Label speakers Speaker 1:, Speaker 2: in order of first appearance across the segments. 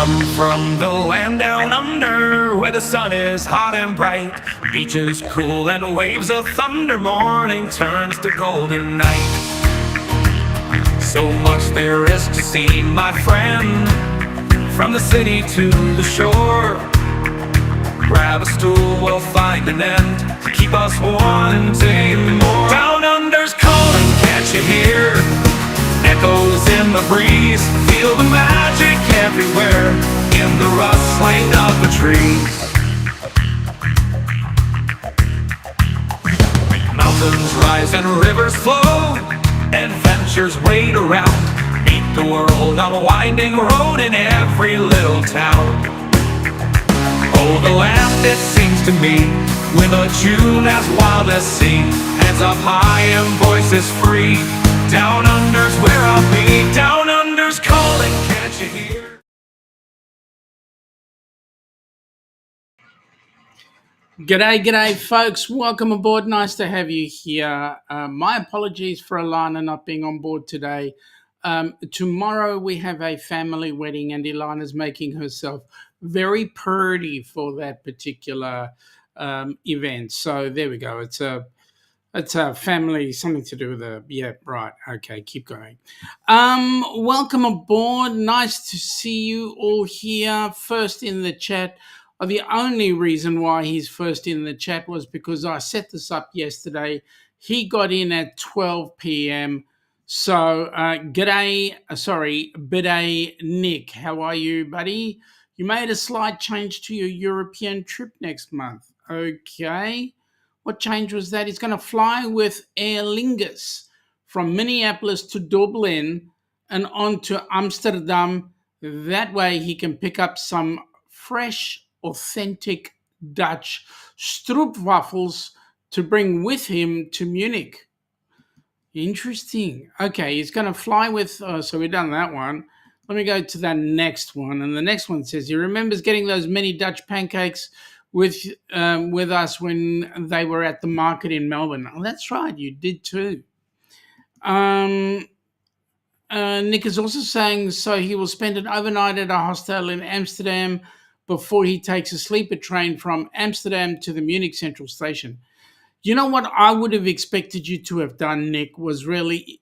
Speaker 1: I'm from the land down under, where the sun is hot and bright, beaches cool and waves of thunder. Morning turns to golden night. So much there is to see, my friend, from the city to the shore. Grab a stool, we'll find an end to keep us wanting more. Down under's calling, can't you hear? Echoes in the breeze, feel the magic everywhere, in the rustling of the trees. Mountains rise and rivers flow, adventures wait around. Meet the world on a winding road in every little town. Oh, the land, it seems to me, with a tune as wild as sea, hands up high and voices free. Down under's where I'll be. Down under's calling, can't you hear?
Speaker 2: G'day, folks. Welcome aboard. Nice to have you here. My apologies for Ilana not being on board today. Tomorrow we have a family wedding, and Ilana's making herself very pretty for that particular event. So there we go. It's a family, something to do with yeah, right. Okay, keep going. Welcome aboard. Nice to see you all here. First in the chat. The only reason why he's first in the chat was because I set this up yesterday. He got in at 12 p.m. So, bidet Nick. How are you, buddy? You made a slight change to your European trip next month. Okay. What change was that? He's going to fly with Aer Lingus from Minneapolis to Dublin and on to Amsterdam. That way he can pick up some fresh, authentic Dutch stroopwafels to bring with him to Munich. Interesting. Okay, he's going to fly with, so we've done that one. Let me go to the next one. And the next one says he remembers getting those mini Dutch pancakes with us when they were at the market in Melbourne. Oh, that's right, you did too. Nick is also saying so he will spend an overnight at a hostel in Amsterdam before he takes a sleeper train from Amsterdam to the Munich Central Station. You know what I would have expected you to have done, Nick, was really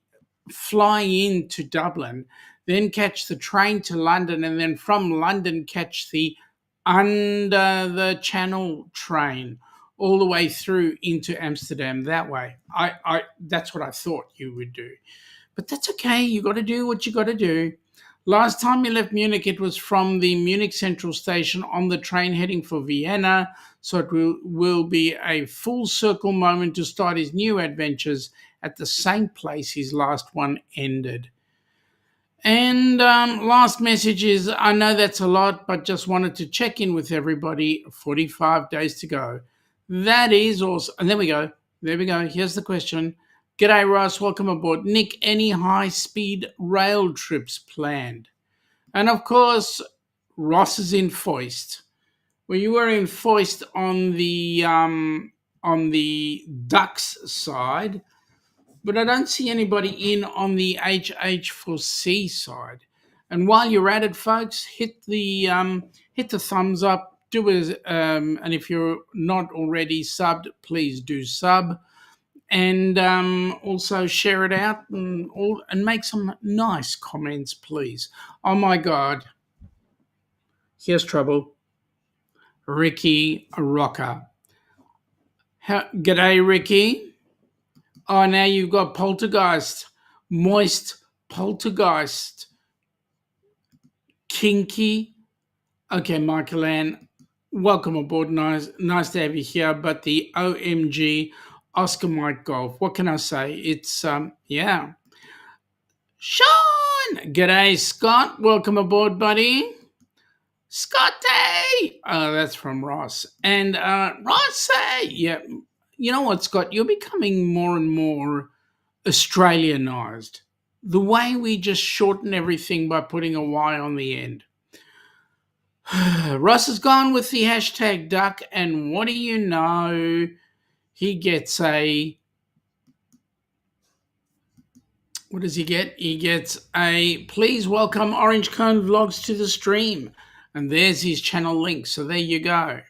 Speaker 2: fly into Dublin, then catch the train to London, and then from London catch the under the Channel train all the way through into Amsterdam that way. I that's what I thought you would do. But that's okay. You got to do what you got to do. Last time he left Munich, it was from the Munich Central Station on the train heading for Vienna. So it will be a full circle moment to start his new adventures at the same place his last one ended. And last message is, I know that's a lot, but just wanted to check in with everybody. 45 days to go. That is awesome. And there we go. Here's the question. G'day, Ross. Welcome aboard. Nick, any high-speed rail trips planned? And, of course, Ross is in Foist. Well, you were in Foist on the Ducks side, but I don't see anybody in on the HH4C side. And while you're at it, folks, hit the thumbs up. And if you're not already subbed, please do sub. And also share it out and make some nice comments, please. Oh, my God. Here's trouble. Ricky Rocker. G'day, Ricky. Oh, now you've got Poltergeist. Moist Poltergeist. Kinky. Okay, Michael Ann, welcome aboard. Nice to have you here. But the OMG Oscar Mike Golf. What can I say? It's, yeah. Sean! G'day, Scott. Welcome aboard, buddy. Scotty! Oh, that's from Ross. And Rossy! Yeah. You know what, Scott? You're becoming more and more Australianized. The way we just shorten everything by putting a Y on the end. Ross has gone with the hashtag duck, and what do you know? He gets what does he get? He gets a please welcome Orange Cone Vlogs to the stream. And there's his channel link. So there you go.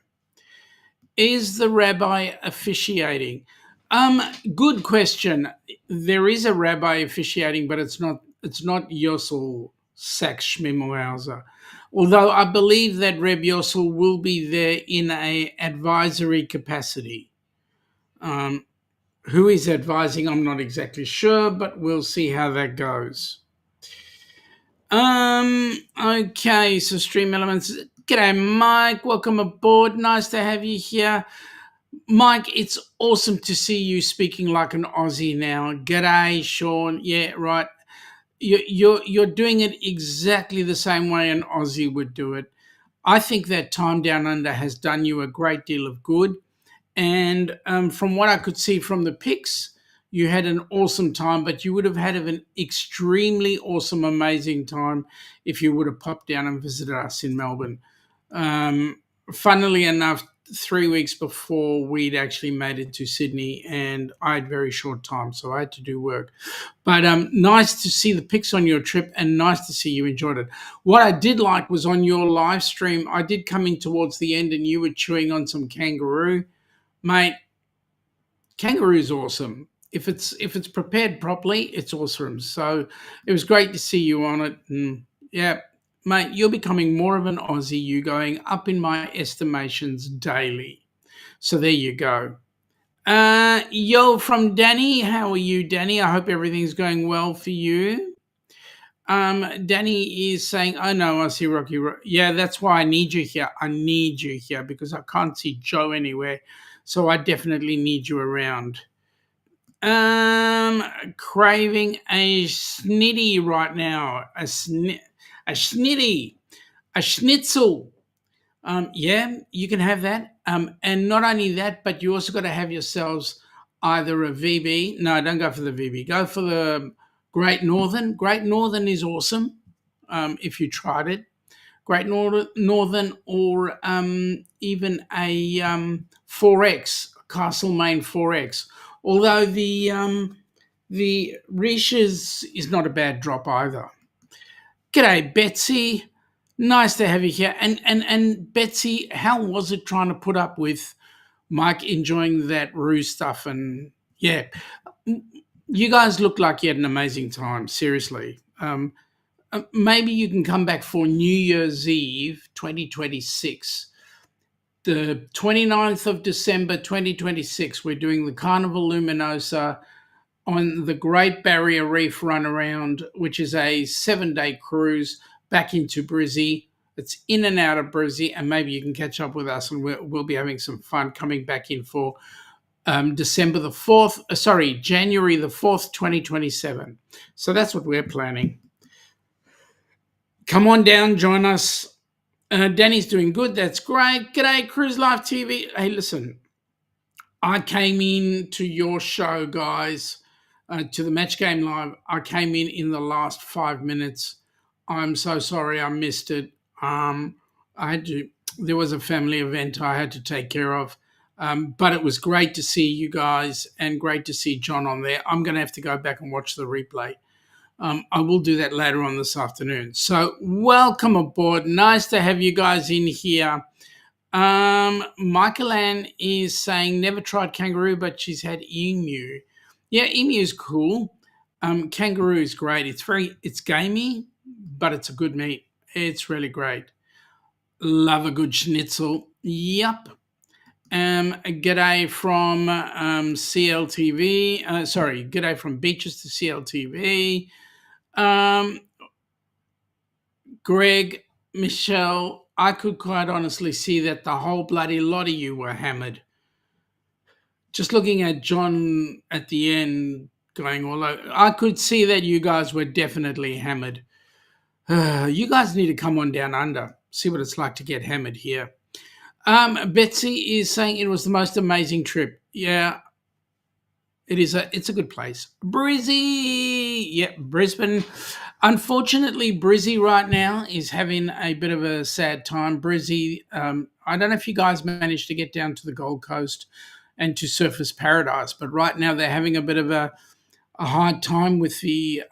Speaker 2: Is the rabbi officiating? Good question. There is a rabbi officiating, but it's not Yossel Sachs Schmimmelhauser. Although I believe that Reb Yossel will be there in a advisory capacity. Who is advising, I'm not exactly sure, but we'll see how that goes. Okay, so Stream Elements. G'day, Mike. Welcome aboard. Nice to have you here. Mike, it's awesome to see you speaking like an Aussie now. G'day, Sean. Yeah, right. You're doing it exactly the same way an Aussie would do it. I think that time down under has done you a great deal of good. And from what I could see from the pics, you had an awesome time, but you would have had an extremely awesome, amazing time if you would have popped down and visited us in Melbourne. Funnily enough, 3 weeks before we'd actually made it to Sydney, and I had very short time, so I had to do work. But nice to see the pics on your trip, and nice to see you enjoyed it. What I did like was on your live stream, I did come in towards the end and you were chewing on some kangaroo. Mate, kangaroo's awesome. If it's prepared properly, it's awesome. So it was great to see you on it. And yeah, mate, you're becoming more of an Aussie. You going up in my estimations daily. So there you go. Yo, from Danny. How are you, Danny? I hope everything's going well for you. Danny is saying, "Oh no, I see Rocky. Yeah, that's why I need you here. I need you here because I can't see Joe anywhere. So I definitely need you around." Craving a snitty right now. A snitty. A schnitzel. Yeah, you can have that. And not only that, but you also got to have yourselves either a VB. No, don't go for the VB. Go for the Great Northern. Great Northern is awesome. If you tried it. Great Northern, or even a 4X, Castlemaine 4X. Although the Riches is not a bad drop either. G'day, Betsy. Nice to have you here. And Betsy, how was it trying to put up with Mike enjoying that Roo stuff? And yeah, you guys look like you had an amazing time. Seriously. Maybe you can come back for New Year's Eve 2026. The 29th of December 2026, we're doing the Carnival Luminosa on the Great Barrier Reef Runaround, which is a 7-day cruise back into Brizzy. It's in and out of Brizzy, and maybe you can catch up with us, and we'll be having some fun coming back in for January the 4th, 2027. So that's what we're planning. Come on down, join us. Danny's doing good. That's great. G'day, Cruise Life TV. Hey, listen, I came in to your show, guys, to the Match Game Live. I came in the last 5 minutes. I'm so sorry I missed it. There was a family event I had to take care of. But it was great to see you guys and great to see John on there. I'm going to have to go back and watch the replay. I will do that later on this afternoon. So welcome aboard. Nice to have you guys in here. Michael Ann is saying never tried kangaroo, but she's had emu. Yeah, emu is cool. Kangaroo is great. It's gamey, but it's a good meat. It's really great. Love a good schnitzel. Yep. G'day from CLTV. G'day from Beaches to CLTV. Greg, Michelle, I could quite honestly see that the whole bloody lot of you were hammered. Just looking at John at the end going all over, I could see that you guys were definitely hammered. You guys need to come on down under, see what it's like to get hammered here. Betsy is saying it was the most amazing trip. Yeah, it's a good place. Brizzy, yeah, Brisbane. Unfortunately, Brizzy right now is having a bit of a sad time. Brizzy, I don't know if you guys managed to get down to the Gold Coast and to Surfers Paradise, but right now they're having a bit of a a hard time with the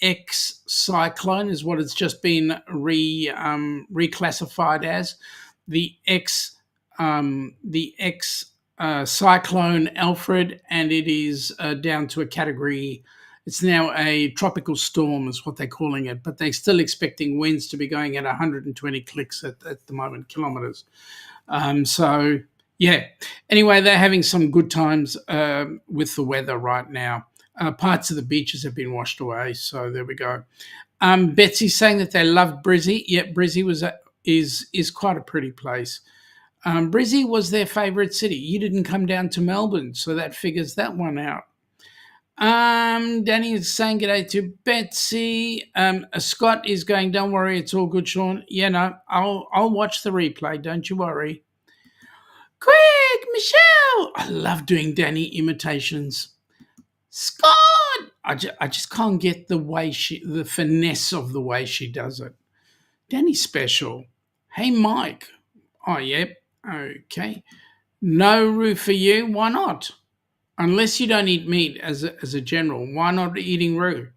Speaker 2: X cyclone, is what it's just been reclassified as the X cyclone Alfred, and it is down to a category. It's now a tropical storm, is what they're calling it, but they're still expecting winds to be going at 120 clicks at the moment, kilometers. So yeah. Anyway, they're having some good times with the weather right now. Parts of the beaches have been washed away, so there we go. Betsy's saying that they love Brizzy. Yeah, Brizzy is quite a pretty place. Brizzy was their favourite city. You didn't come down to Melbourne, so that figures that one out. Danny is saying g'day to Betsy. Scott is going, don't worry, it's all good, Sean. Yeah, no, I'll watch the replay, don't you worry. Craig, Michelle. I love doing Danny imitations. Scott. I just can't get the finesse of the way she does it. Danny's special. Hey, Mike. Oh, yep. Okay. No roux for you. Why not? Unless you don't eat meat as a general, why not eating roux?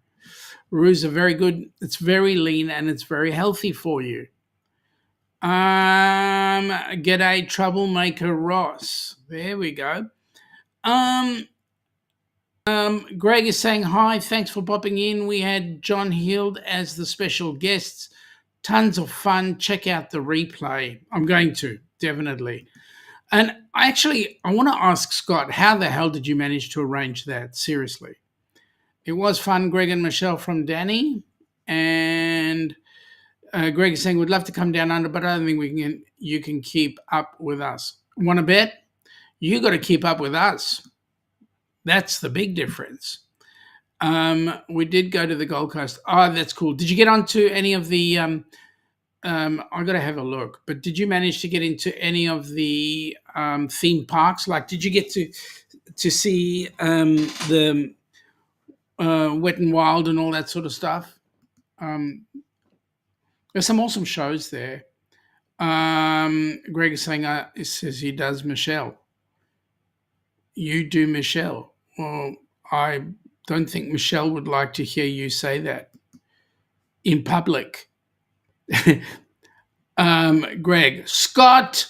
Speaker 2: Roux are very good. It's very lean and it's very healthy for you. G'day, troublemaker Ross. There we go. Greg is saying hi. Thanks for popping in. We had John Hield as the special guests. Tons of fun. Check out the replay. I'm going to, definitely. And I want to ask Scott, how the hell did you manage to arrange that? Seriously. It was fun, Greg and Michelle from Danny. And Greg is saying, we'd love to come down under, but I don't think you can keep up with us. Want to bet? You got to keep up with us. That's the big difference. We did go to the Gold Coast. Oh, that's cool. Did you get onto any of the... I got to have a look. But did you manage to get into any of the theme parks? Like, did you get to see the Wet and Wild and all that sort of stuff? There's some awesome shows there. Greg is saying, it says he does Michelle. You do Michelle. Well, I don't think Michelle would like to hear you say that in public. Greg, Scott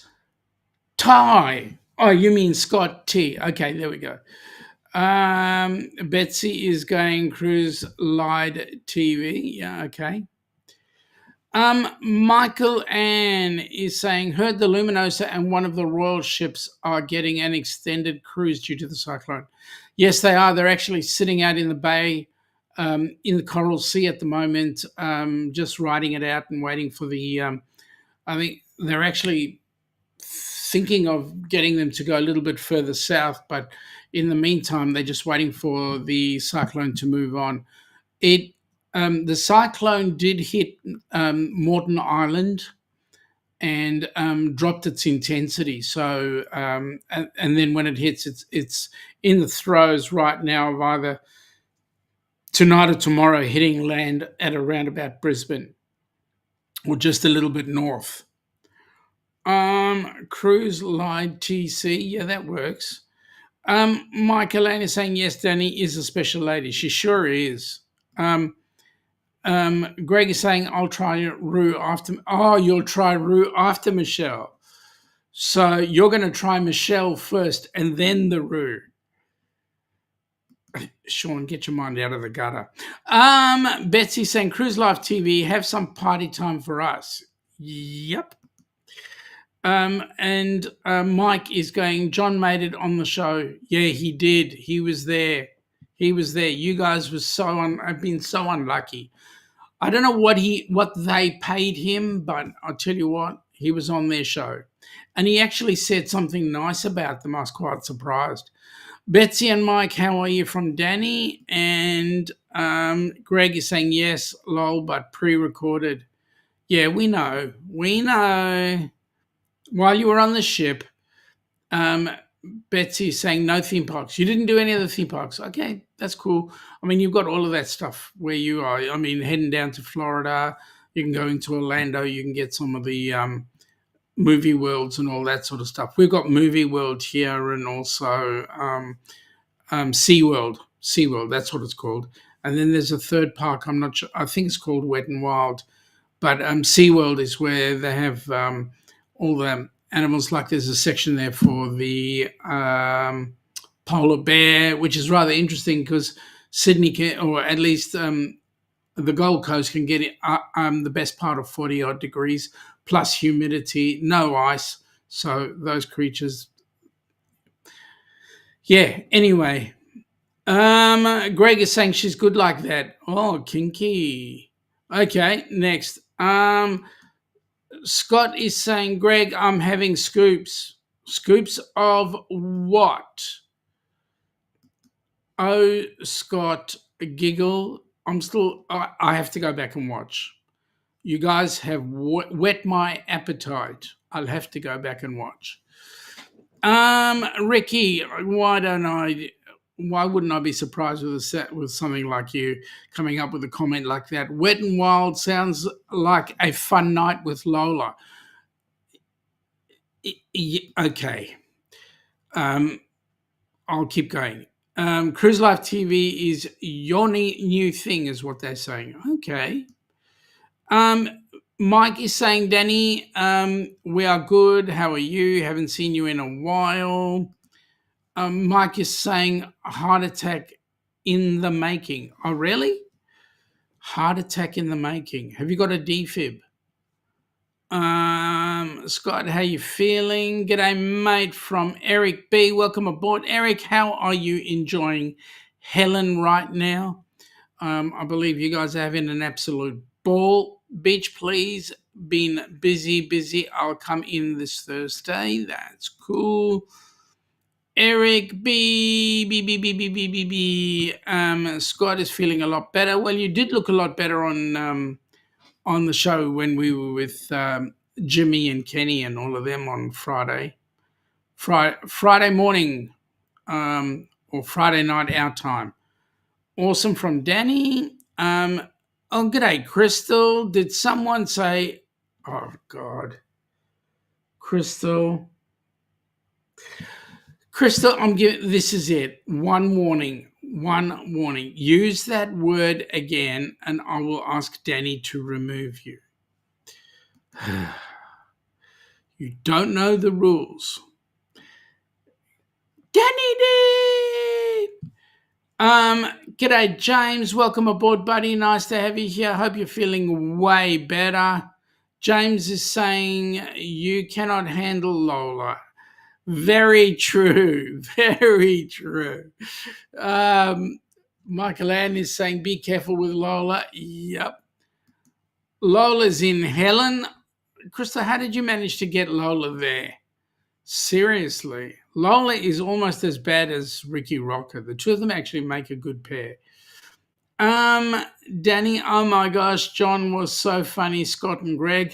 Speaker 2: Ty. Oh, you mean Scott T. Okay, there we go. Betsy is going Cruise Light TV. Yeah, okay. Michael Ann is saying, heard the Luminosa and one of the Royal ships are getting an extended cruise due to the cyclone. Yes, they are. They're actually sitting out in the bay, in the Coral Sea at the moment, just riding it out and waiting for the... I think they're actually thinking of getting them to go a little bit further south, but in the meantime, they're just waiting for the cyclone to move on. The cyclone did hit Moreton Island and dropped its intensity. So, and then when it hits, it's in the throes right now of either tonight or tomorrow hitting land at around about Brisbane or just a little bit north. Cruise Line TC, yeah, that works. Michael Ann is saying, yes, Danny is a special lady. She sure is. Greg is saying, I'll try roux after... Oh, you'll try roux after Michelle. So you're going to try Michelle first and then the roux. Sean, get your mind out of the gutter. Betsy saying, Cruise Life TV, have some party time for us. Yep. And Mike is going, John made it on the show. Yeah, he did. He was there. You guys have been so unlucky. I don't know what they paid him, but I'll tell you what, he was on their show. And he actually said something nice about them. I was quite surprised. Betsy and Mike, how are you from Danny? And Greg is saying, yes, lol, but pre-recorded. Yeah, we know. While you were on the ship, Betsy is saying no theme parks. You didn't do any of the theme parks. Okay, that's cool. I mean, you've got all of that stuff where you are. I mean, heading down to Florida, you can go into Orlando, you can get some of the movie worlds and all that sort of stuff. We've got Movie World here and also SeaWorld. SeaWorld, that's what it's called. And then there's a third park, I'm not sure, I think it's called Wet and Wild. But SeaWorld is where they have all the animals. Like there's a section there for the polar bear, which is rather interesting because Sydney can, or at least the Gold Coast can get it, the best part of 40 odd degrees plus humidity, no ice. So those creatures, yeah. Anyway, Greg is saying she's good like that. Oh, kinky. Okay, next. Scott is saying, Greg, I'm having scoops. Scoops of what? Oh, Scott, giggle. I have to go back and watch. You guys have whet my appetite. I'll have to go back and watch. Ricky, why wouldn't I be surprised with something like you coming up with a comment like that? Wet and Wild sounds like a fun night with Lola. Okay. I'll keep going. Cruise Life TV is your new thing, is what they're saying. Okay. Mike is saying, Danny, we are good. How are you? Haven't seen you in a while. Mike is saying, heart attack in the making. Oh, really? Heart attack in the making. Have you got a defib? Scott, how you feeling? G'day, mate, from Eric B. Welcome aboard. Eric, how are you enjoying Helen right now? I believe you guys are having an absolute ball. Beach, please. Been busy. I'll come in this Thursday. That's cool. Eric B. Scott is feeling a lot better. Well, you did look a lot better on the show when we were with Jimmy and Kenny and all of them on Friday morning, or Friday night our time. Awesome from Danny. Oh, g'day, Crystal. Did someone say, oh, God. Crystal, this is it. One warning. Use that word again and I will ask Danny to remove you. You don't know the rules. Danny did. G'day, James. Welcome aboard, buddy. Nice to have you here. Hope you're feeling way better. James is saying you cannot handle Lola. Very true. Very true. Michael Ann is saying be careful with Lola. Yep. Lola's in Helen. Krista, how did you manage to get Lola there? Seriously. Lola is almost as bad as Ricky Rocker. The two of them actually make a good pair. Danny, oh my gosh, John was so funny. Scott and Greg.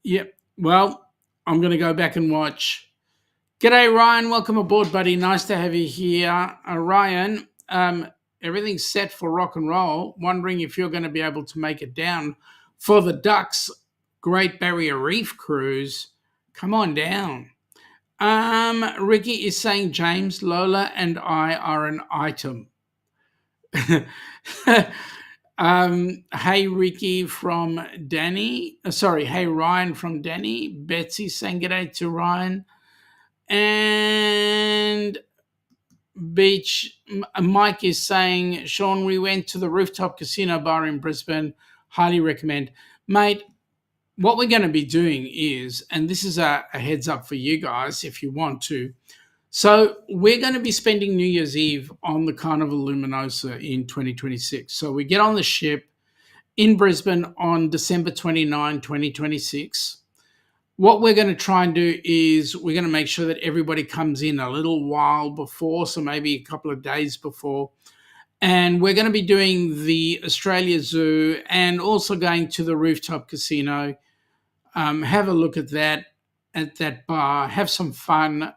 Speaker 2: Yep. Well, I'm going to go back and watch. G'day, Ryan. Welcome aboard, buddy. Nice to have you here. Ryan, everything's set for rock and roll. Wondering if you're going to be able to make it down for the Ducks Great Barrier Reef cruise. Come on down. Ricky is saying, James, Lola and I are an item. Hey, Ricky from Danny. Hey, Ryan from Danny. Betsy saying g'day to Ryan. And Beach, Mike is saying, Sean, we went to the rooftop casino bar in Brisbane. Highly recommend. Mate, what we're going to be doing is, and this is a heads up for you guys if you want to, so we're going to be spending New Year's Eve on the Carnival Luminosa in 2026. So we get on the ship in Brisbane on December 29, 2026. What we're going to try and do is we're going to make sure that everybody comes in a little while before, so maybe a couple of days before. And we're going to be doing the Australia Zoo and also going to the rooftop casino. Have a look at that bar, have some fun.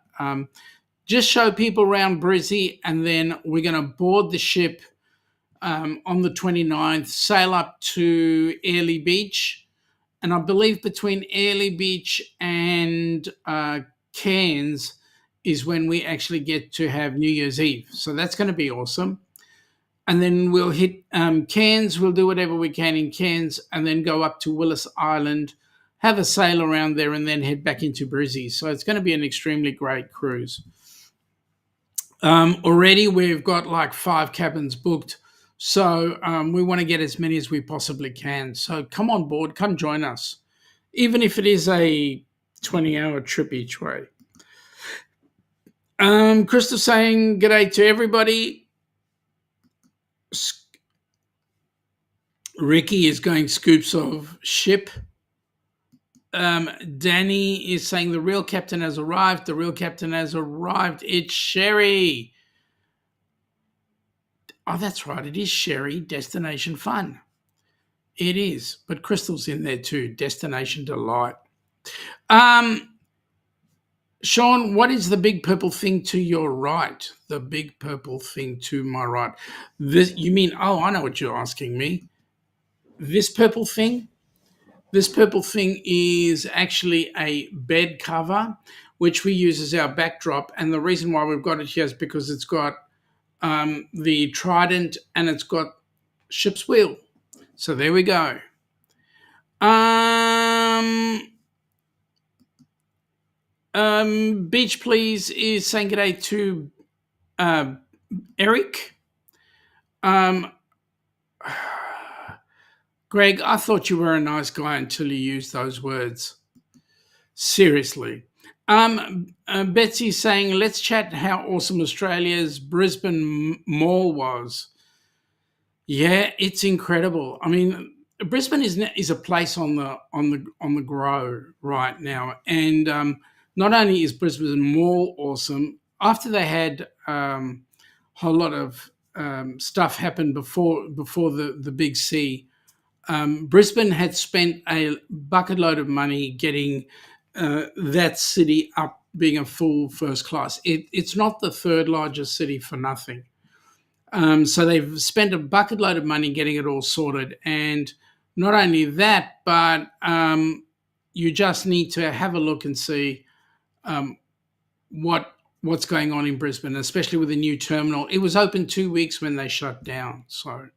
Speaker 2: Just show people around Brizzy, and then we're going to board the ship on the 29th, sail up to Airlie Beach. And I believe between Airlie Beach and Cairns is when we actually get to have New Year's Eve. So that's going to be awesome. and then we'll hit Cairns. We'll do whatever we can in Cairns, and then go up to Willis Island, have a sail around there, and then head back into Brizzy. So it's going to be an extremely great cruise. Already we've got like 5 cabins booked, so we want to get as many as we possibly can. So come on board, come join us, even if it is a 20-hour trip each way. Crystal saying g'day to everybody. Ricky is going scoops of ship. Danny is saying the real captain has arrived. The real captain has arrived. It's Sherry. Oh, that's right. It is Sherry. Destination Fun. It is. But Crystal's in there too. Destination Delight. Sean, what is the big purple thing to your right? The big purple thing to my right. This, you mean, oh, I know what you're asking me. This purple thing? This purple thing is actually a bed cover, which we use as our backdrop. And the reason why we've got it here is because it's got the trident and it's got ship's wheel. So there we go. Beach Please is saying g'day to Eric. Greg, I thought you were a nice guy until you used those words. Seriously. Betsy's saying, let's chat how awesome Australia's Brisbane Mall was. Yeah, it's incredible. I mean, Brisbane is a place on the grow right now, and not only is Brisbane Mall awesome, after they had a whole lot of stuff happen before the big C, Brisbane had spent a bucket load of money getting that city up, being a full first class. It's not the third largest city for nothing. So they've spent a bucket load of money getting it all sorted. And not only that, but you just need to have a look and see what's going on in Brisbane, especially with the new terminal. It was open 2 weeks when they shut down. So,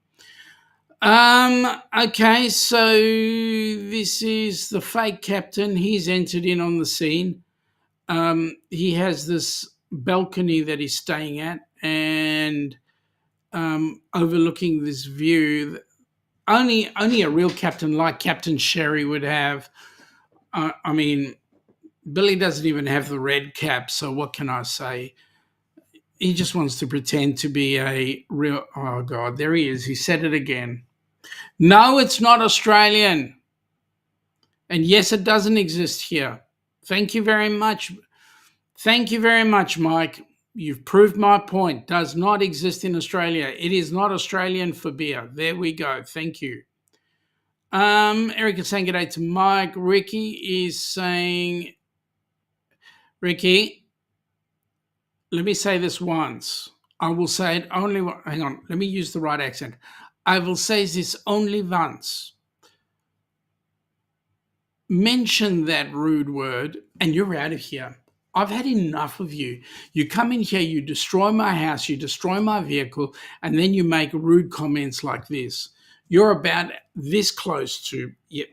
Speaker 2: okay, so this is the fake captain. He's entered in on the scene. He has this balcony that he's staying at, and overlooking this view. Only a real captain like Captain Sherry would have. I mean, Billy doesn't even have the red cap, so what can I say? He just wants to pretend to be a real... Oh, God, there he is. He said it again. No, it's not Australian. And yes, it doesn't exist here. Thank you very much. Thank you very much, Mike. You've proved my point. Does not exist in Australia. It is not Australian for beer. There we go. Thank you. Eric is saying g'day to Mike. Ricky is saying... Ricky, let me say this once. I will say it only... Hang on. Let me use the right accent. I will say this only once. Mention that rude word and you're out of here. I've had enough of you. You come in here, you destroy my house, you destroy my vehicle, and then you make rude comments like this. You're about this close to... Yep.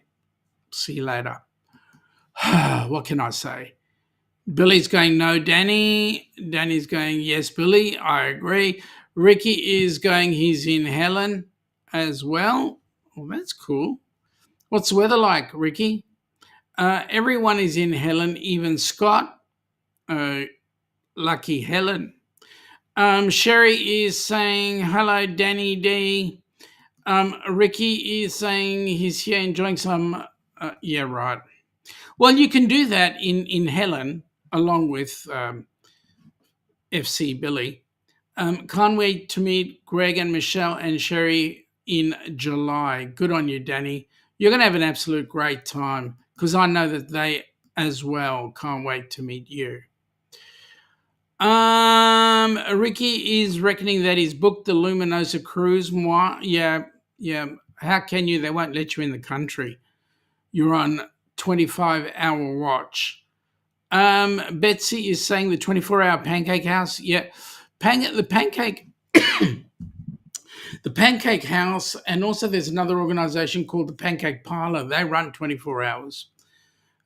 Speaker 2: See you later. What can I say? Billy's going, no, Danny. Danny's going, yes, Billy. I agree. Ricky is going, he's in Helen as well. Well, that's cool. What's the weather like, Ricky? Everyone is in Helen, even Scott. Lucky Helen. Sherry is saying, hello, Danny D. Ricky is saying he's here enjoying some... yeah, right. Well, you can do that in Helen along with FC Billy. Can't wait to meet Greg and Michelle and Sherry in July. Good on you, Danny. You're going to have an absolute great time because I know that they as well can't wait to meet you. Ricky is reckoning that he's booked the Luminosa cruise. Yeah. How can you? They won't let you in the country. You're on 25-hour watch. Betsy is saying the 24-hour pancake house. Yeah, the pancake The Pancake House, and also there's another organization called the Pancake Parlor. They run 24 hours.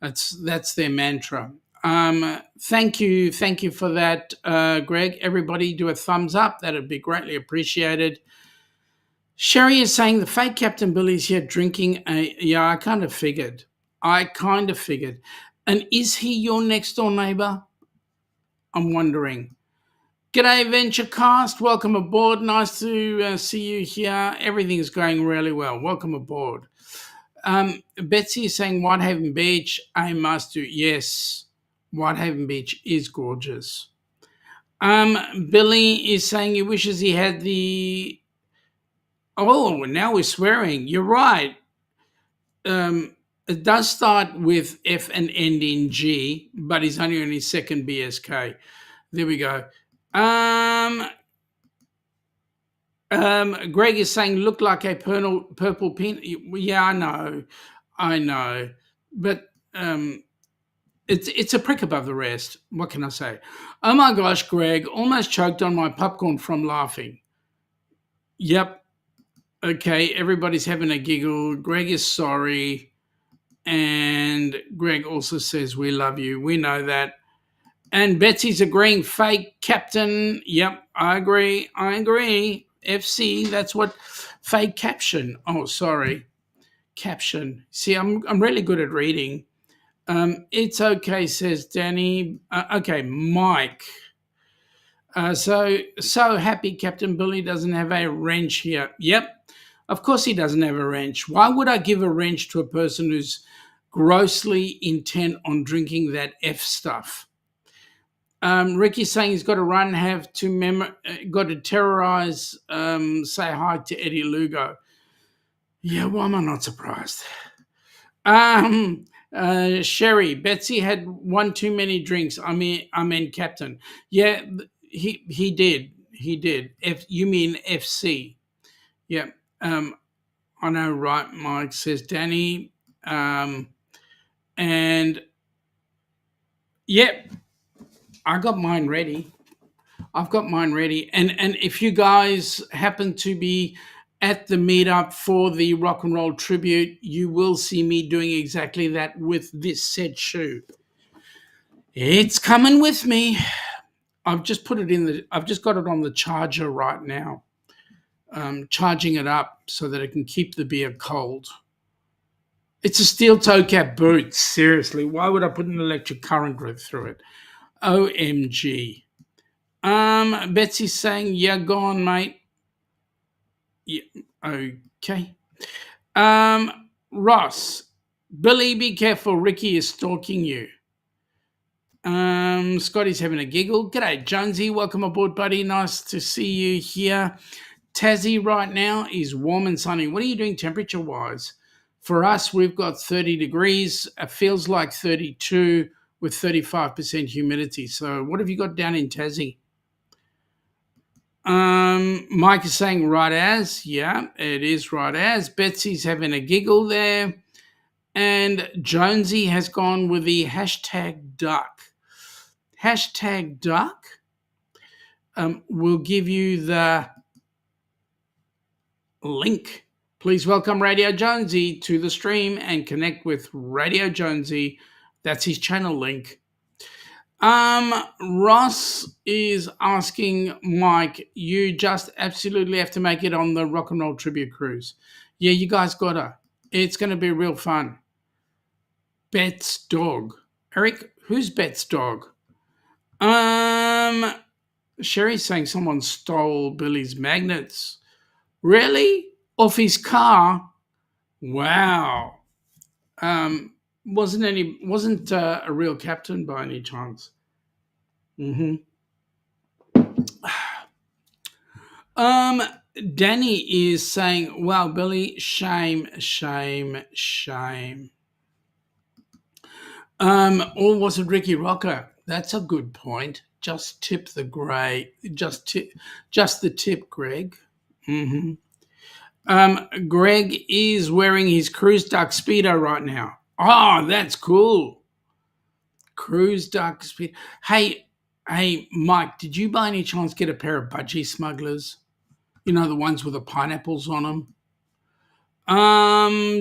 Speaker 2: That's their mantra. Thank you for that, Greg. Everybody, do a thumbs up. That'd be greatly appreciated. Sherry is saying the fake Captain Billy's here drinking a. Yeah, I kind of figured. And is he your next door neighbor? I'm wondering. G'day, VentureCast. Welcome aboard. Nice to see you here. Everything's going really well. Welcome aboard. Betsy is saying Whitehaven Beach. I must do. Yes, Whitehaven Beach is gorgeous. Billy is saying he wishes he had the. Oh, now we're swearing. You're right. It does start with F and end in G, but he's only on his second BSK. There we go. Greg is saying look like a purple pin. Yeah, I know, but it's a prick above the rest. What can I say? Oh my gosh, Greg, almost choked on my popcorn from laughing. Yep. Okay, everybody's having a giggle. Greg is sorry. And Greg also says, we love you. We know that. And Betsy's agreeing, fake captain. Yep, I agree. FC, that's what fake caption. Oh, sorry. Caption. See, I'm really good at reading. It's okay, says Danny. Okay, Mike. So happy Captain Billy doesn't have a wrench here. Yep, of course he doesn't have a wrench. Why would I give a wrench to a person who's grossly intent on drinking that F stuff? Ricky's saying he's got to run, got to terrorize, say hi to Eddie Lugo. Yeah, why am I not surprised? Sherry, Betsy had one too many drinks. I mean, Captain. Yeah, he did. You mean FC? Yeah. I know, right? Mike says Danny. And yep, I've got mine ready. And if you guys happen to be at the meetup for the rock and roll tribute, you will see me doing exactly that with this said shoe. It's coming with me. I've just got it on the charger right now. Charging it up so that it can keep the beer cold. It's a steel toe cap boot. Seriously, why would I put an electric current through it? OMG. Betsy's saying, yeah, go on, mate. Yeah, okay. Ross, Billy, be careful. Ricky is stalking you. Scotty's having a giggle. G'day, Jonesy. Welcome aboard, buddy. Nice to see you here. Tassie right now is warm and sunny. What are you doing temperature-wise? For us, we've got 30 degrees. It feels like 32 with 35% humidity. So what have you got down in Tassie? Mike is saying right as. Yeah, it is right as. Betsy's having a giggle there. And Jonesy has gone with the hashtag duck. Hashtag duck. We'll give you the link. Please welcome Radio Jonesy to the stream and connect with Radio Jonesy. That's his channel link. Ross is asking Mike, you just absolutely have to make it on the Rock and Roll Tribute Cruise. Yeah, you guys gotta. It's going to be real fun. Bet's dog. Eric, who's Bet's dog? Sherry's saying someone stole Billy's magnets. Really? Off his car? Wow. Wasn't a real captain by any chance. Danny is saying, wow, Billy, shame. Or was it Ricky Rocker? That's a good point. Just tip the grey. Just the tip, Greg. Greg is wearing his Cruise Duck Speedo right now. Oh, that's cool. Cruise Duck Speedo. Hey, Mike, did you by any chance get a pair of budgie smugglers? You know, the ones with the pineapples on them.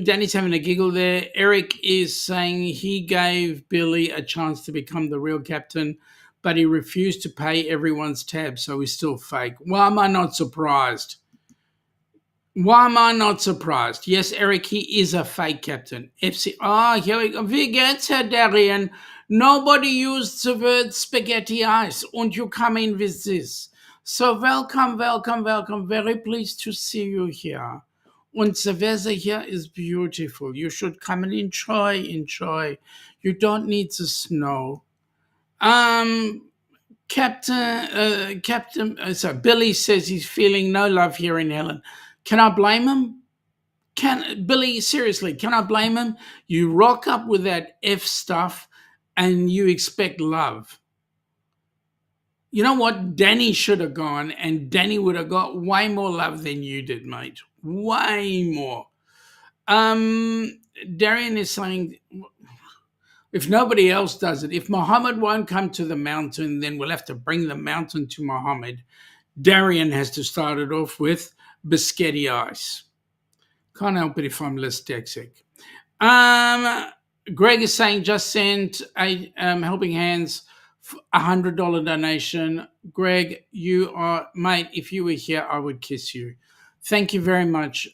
Speaker 2: Danny's having a giggle there. Eric is saying he gave Billy a chance to become the real captain, but he refused to pay everyone's tab, so he's still fake. Why am I not surprised? Why am I not surprised? Yes, Eric, he is a fake captain. FC. Here we go. Wie geht's, Herr Darien? Nobody used the word spaghetti ice, and you come in with this. So welcome, welcome, welcome. Very pleased to see you here. And the weather here is beautiful. You should come and enjoy. You don't need the snow. So Billy says he's feeling no love here in Helen. Can I blame him? Billy, seriously, can I blame him? You rock up with that F stuff and you expect love. You know what? Danny should have gone, and Danny would have got way more love than you did, mate. Way more. Darian is saying, if nobody else does it, if Muhammad won't come to the mountain, then we'll have to bring the mountain to Muhammad. Darian has to start it off with biscotti ice. Can't help it if I'm dyslexic. Greg is saying just sent a helping hands $100 donation. Greg, you are, mate, if you were here, I would kiss you. Thank you very much.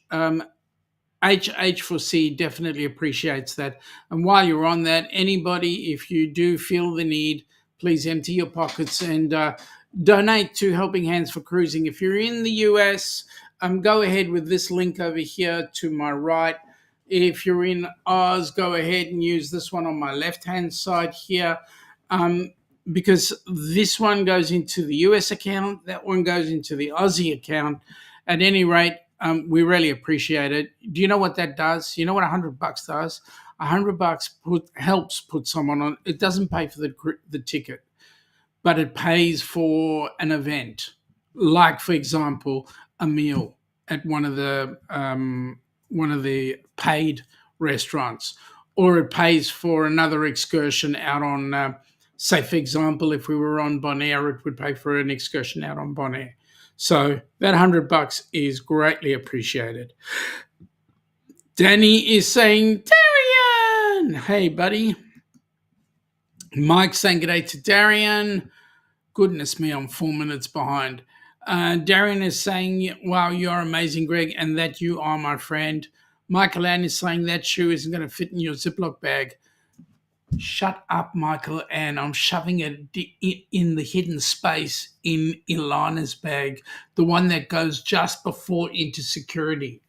Speaker 2: HH4C definitely appreciates that. And while you're on that, anybody, if you do feel the need, please empty your pockets and donate to Helping Hands for Cruising. If you're in the U.S., go ahead with this link over here to my right. If you're in Oz, go ahead and use this one on my left-hand side here, because this one goes into the US account, that one goes into the Aussie account. At any rate, we really appreciate it. Do you know what that does? You know what $100 does? $100 helps put someone on. It doesn't pay for the ticket, but it pays for an event, like, for example, a meal at one of the paid restaurants, or it pays for another excursion out on, say, for example, if we were on Bonaire, it would pay for an excursion out on Bonaire. So that $100 is greatly appreciated. Danny is saying, Darian! Hey, buddy. Mike's saying good day to Darian. Goodness me, I'm 4 minutes behind. Darian is saying, wow, you're amazing, Greg, and that you are my friend. Michael Ann is saying that shoe isn't going to fit in your Ziploc bag. Shut up, Michael Ann. I'm shoving it in the hidden space in Ilana's bag, the one that goes just before into security.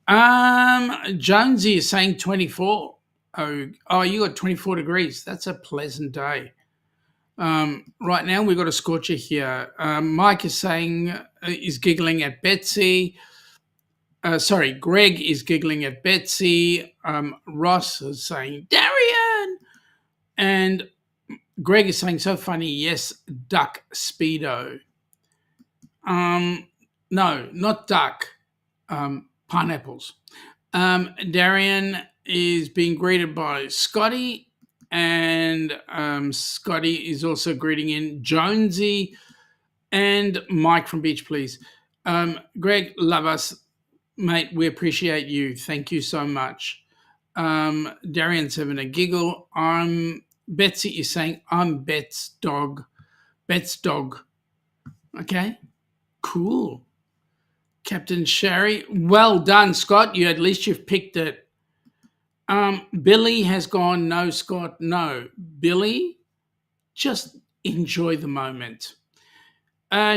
Speaker 2: Jonesy is saying 24. Oh, you got 24 degrees. That's a pleasant day. Right now we've got a scorcher here. Mike is saying, is giggling at Betsy. Greg is giggling at Betsy. Ross is saying, Darian! And Greg is saying, so funny, yes, duck Speedo. No, not duck. Pineapples. Darian is being greeted by Scotty, and Scotty is also greeting in Jonesy and Mike from Beach Please. Greg, love us. Mate, we appreciate you. Thank you so much. Darian's having a giggle. Betsy is saying, I'm Bet's dog. Bet's dog. Okay, cool. Captain Sherry, well done, Scott. At least you've picked it. Billy has gone, no, Scott, no. Billy, just enjoy the moment.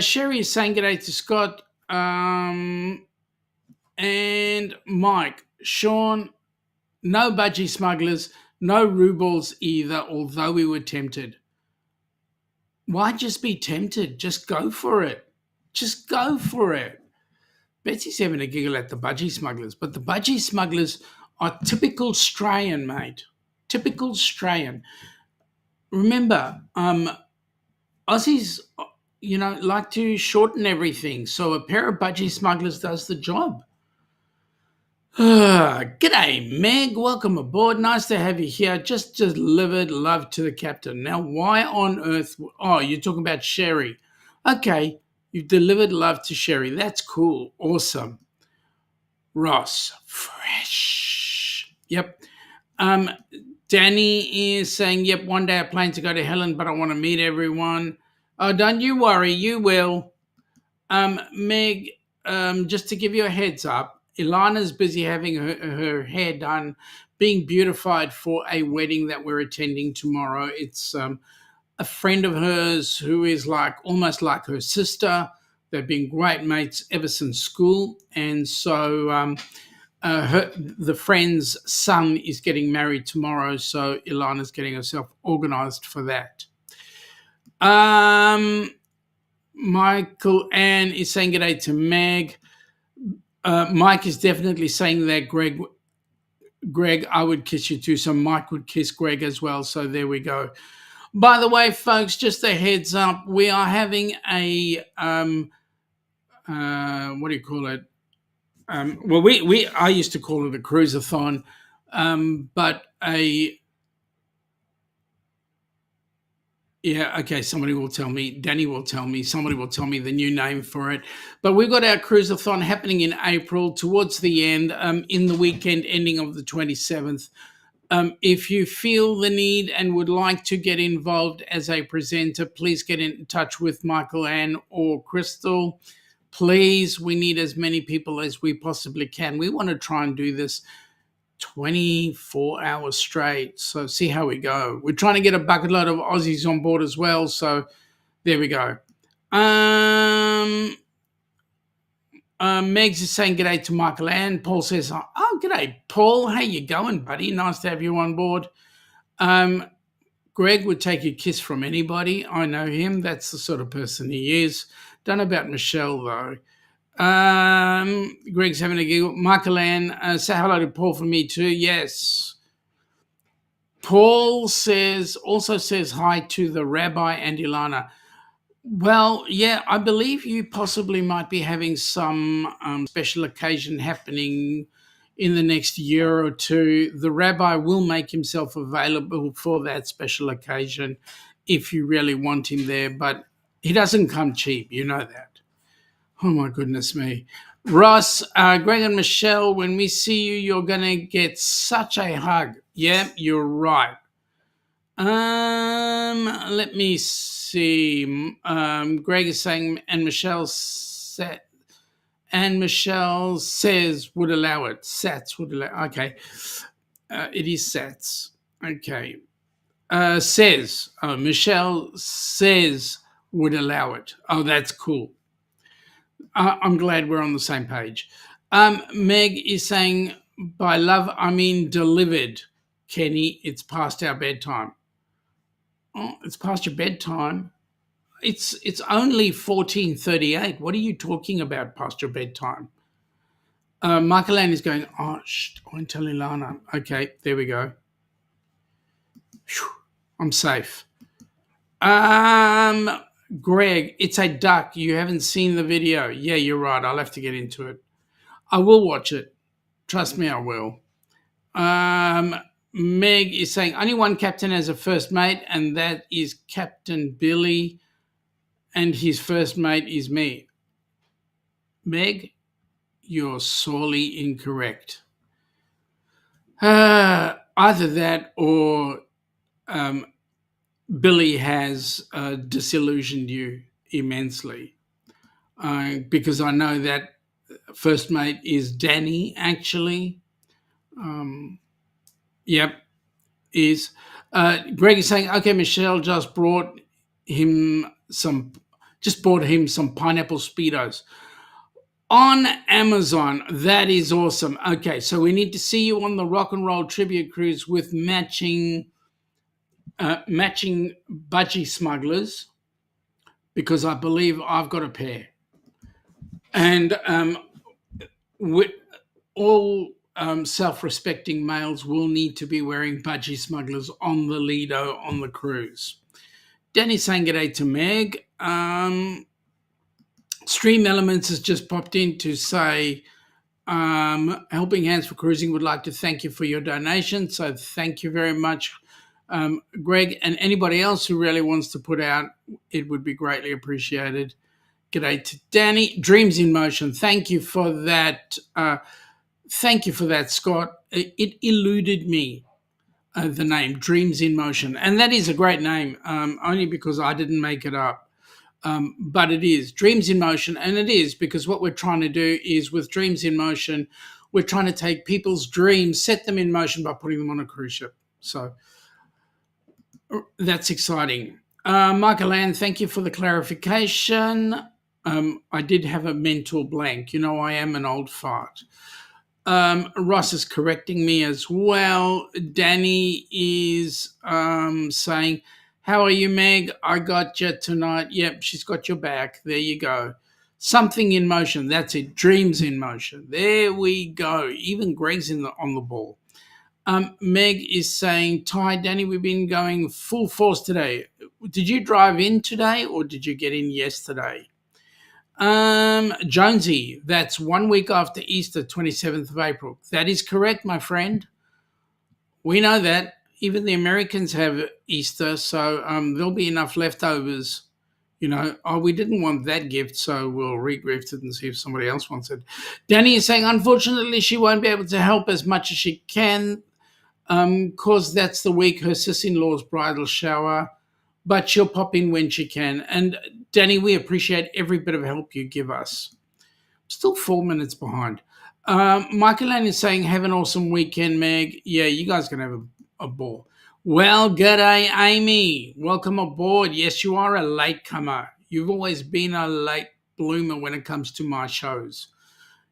Speaker 2: Sherry is saying good day to Scott. And Mike, Sean, no budgie smugglers, no rubles either, although we were tempted. Why just be tempted? Just go for it. Just go for it. Betsy's having a giggle at the budgie smugglers, but the budgie smugglers are typical Australian, mate. Typical Australian. Remember, Aussies, like to shorten everything, so a pair of budgie smugglers does the job. G'day, Meg. Welcome aboard. Nice to have you here. Just delivered love to the captain. Now, why on earth? Oh, you're talking about Sherry. Okay, You've delivered love to Sherry. That's cool. Awesome. Ross, fresh. Yep. Um, Danny is saying, yep, one day I plan to go to Helen, but I want to meet everyone. Oh, don't you worry, you will. Meg, just to give you a heads up, Ilana's busy having her hair done, being beautified for a wedding that we're attending tomorrow. It's a friend of hers who is like almost like her sister. They've been great mates ever since school. And so the friend's son is getting married tomorrow. So Ilana's getting herself organized for that. Michael Ann is saying good day to Meg. Mike is definitely saying that Greg, I would kiss you too. So Mike would kiss Greg as well. So there we go. By the way, folks, just a heads up, we are having a what do you call it? Well, I used to call it a cruisathon, but somebody will tell me, Danny will tell me, somebody will tell me the new name for it. But we've got our cruisathon happening in April towards the end, in the weekend ending of the 27th. If you feel the need and would like to get involved as a presenter, please get in touch with Michael Ann or Crystal. Please, we need as many people as we possibly can. We want to try and do this 24 hours straight. So see how we go. We're trying to get a bucket load of Aussies on board as well. So there we go. Megs is saying g'day to Michael Ann. Paul says, oh, g'day, Paul. How you going, buddy? Nice to have you on board. Greg would take a kiss from anybody. I know him. That's the sort of person he is. Don't know about Michelle, though. Greg's having a giggle. Michael Ann, say hello to Paul for me too. Yes. Paul also says hi to the rabbi and Ilana. Well, yeah, I believe you possibly might be having some special occasion happening in the next year or two. The rabbi will make himself available for that special occasion if you really want him there, but he doesn't come cheap, you know that. Oh, my goodness me. Ross, Greg and Michelle, when we see you, you're going to get such a hug. Yeah, you're right. Let me see. Greg is saying, and Michelle says would allow it. Sats would allow. Okay, it is Sats. Okay, says. Oh, Michelle says would allow it. Oh, that's cool. I'm glad we're on the same page. Meg is saying, by love, I mean delivered. Kenny, it's past our bedtime. Oh, it's past your bedtime. It's only 14:38. What are you talking about past your bedtime? Michael Ann is going, oh, I won't tell Ilana. Okay, there we go. Whew, I'm safe. Greg, it's a duck. You haven't seen the video. Yeah, you're right. I'll have to get into it. I will watch it. Trust me, I will. Meg is saying only one captain has a first mate, and that is Captain Billy, and his first mate is me. Meg, you're sorely incorrect. Either that or Billy has disillusioned you immensely, because I know that first mate is Danny, actually. Yep, is. Greg is saying, okay, Michelle just brought him some pineapple Speedos on Amazon. That is awesome. Okay, so we need to see you on the rock and roll tribute cruise with matching budgie smugglers, because I believe I've got a pair. And all self-respecting males will need to be wearing budgie smugglers on the Lido on the cruise. Danny saying g'day to Meg. Stream Elements has just popped in to say, Helping Hands for Cruising would like to thank you for your donation. So thank you very much, Greg, and anybody else who really wants to put out, it would be greatly appreciated. G'day to Danny. Dreams in Motion. Thank you for that. Thank you for that, Scott. It eluded me, the name Dreams in Motion. And that is a great name, only because I didn't make it up. But it is Dreams in Motion. And it is because what we're trying to do is with Dreams in Motion, we're trying to take people's dreams, set them in motion by putting them on a cruise ship. So that's exciting. Michael Ann, thank you for the clarification. I did have a mental blank. You know, I am an old fart. Ross is correcting me as well. Danny is saying, how are you, Meg? I got you tonight. Yep, she's got your back. There you go. Something in motion. That's it. Dreams in motion. There we go. Even Greg's on the ball. Meg is saying, Ty, Danny, we've been going full force today. Did you drive in today or did you get in yesterday? Jonesy, that's 1 week after Easter, 27th of April. That is correct, my friend. We know that. Even the Americans have Easter, so there'll be enough leftovers. You know, we didn't want that gift, so we'll re-gift it and see if somebody else wants it. Danny is saying, unfortunately, she won't be able to help as much as she can because that's the week her sis-in-law's bridal shower, but she'll pop in when she can. And Danny, we appreciate every bit of help you give us. Still 4 minutes behind. Michael Lane is saying, have an awesome weekend, Meg. Yeah, you guys can have a ball. Well, g'day, Amy. Welcome aboard. Yes, you are a latecomer. You've always been a late bloomer when it comes to my shows.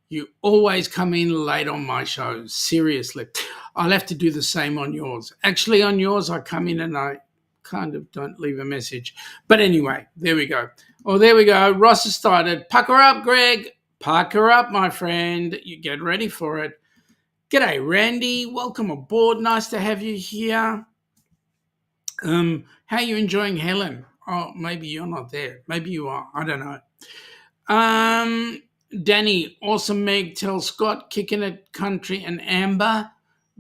Speaker 2: You always come in late on my shows. Seriously. I'll have to do the same on yours. Actually, on yours, I come in and I kind of don't leave a message. But anyway, there we go. Oh, there we go. Ross has started. Pucker up, Greg. Pucker up, my friend. You get ready for it. G'day, Randy. Welcome aboard. Nice to have you here. How are you enjoying Helen? Oh, maybe you're not there. Maybe you are. I don't know. Danny, awesome Meg, tell Scott, Kicking It Country and Amber,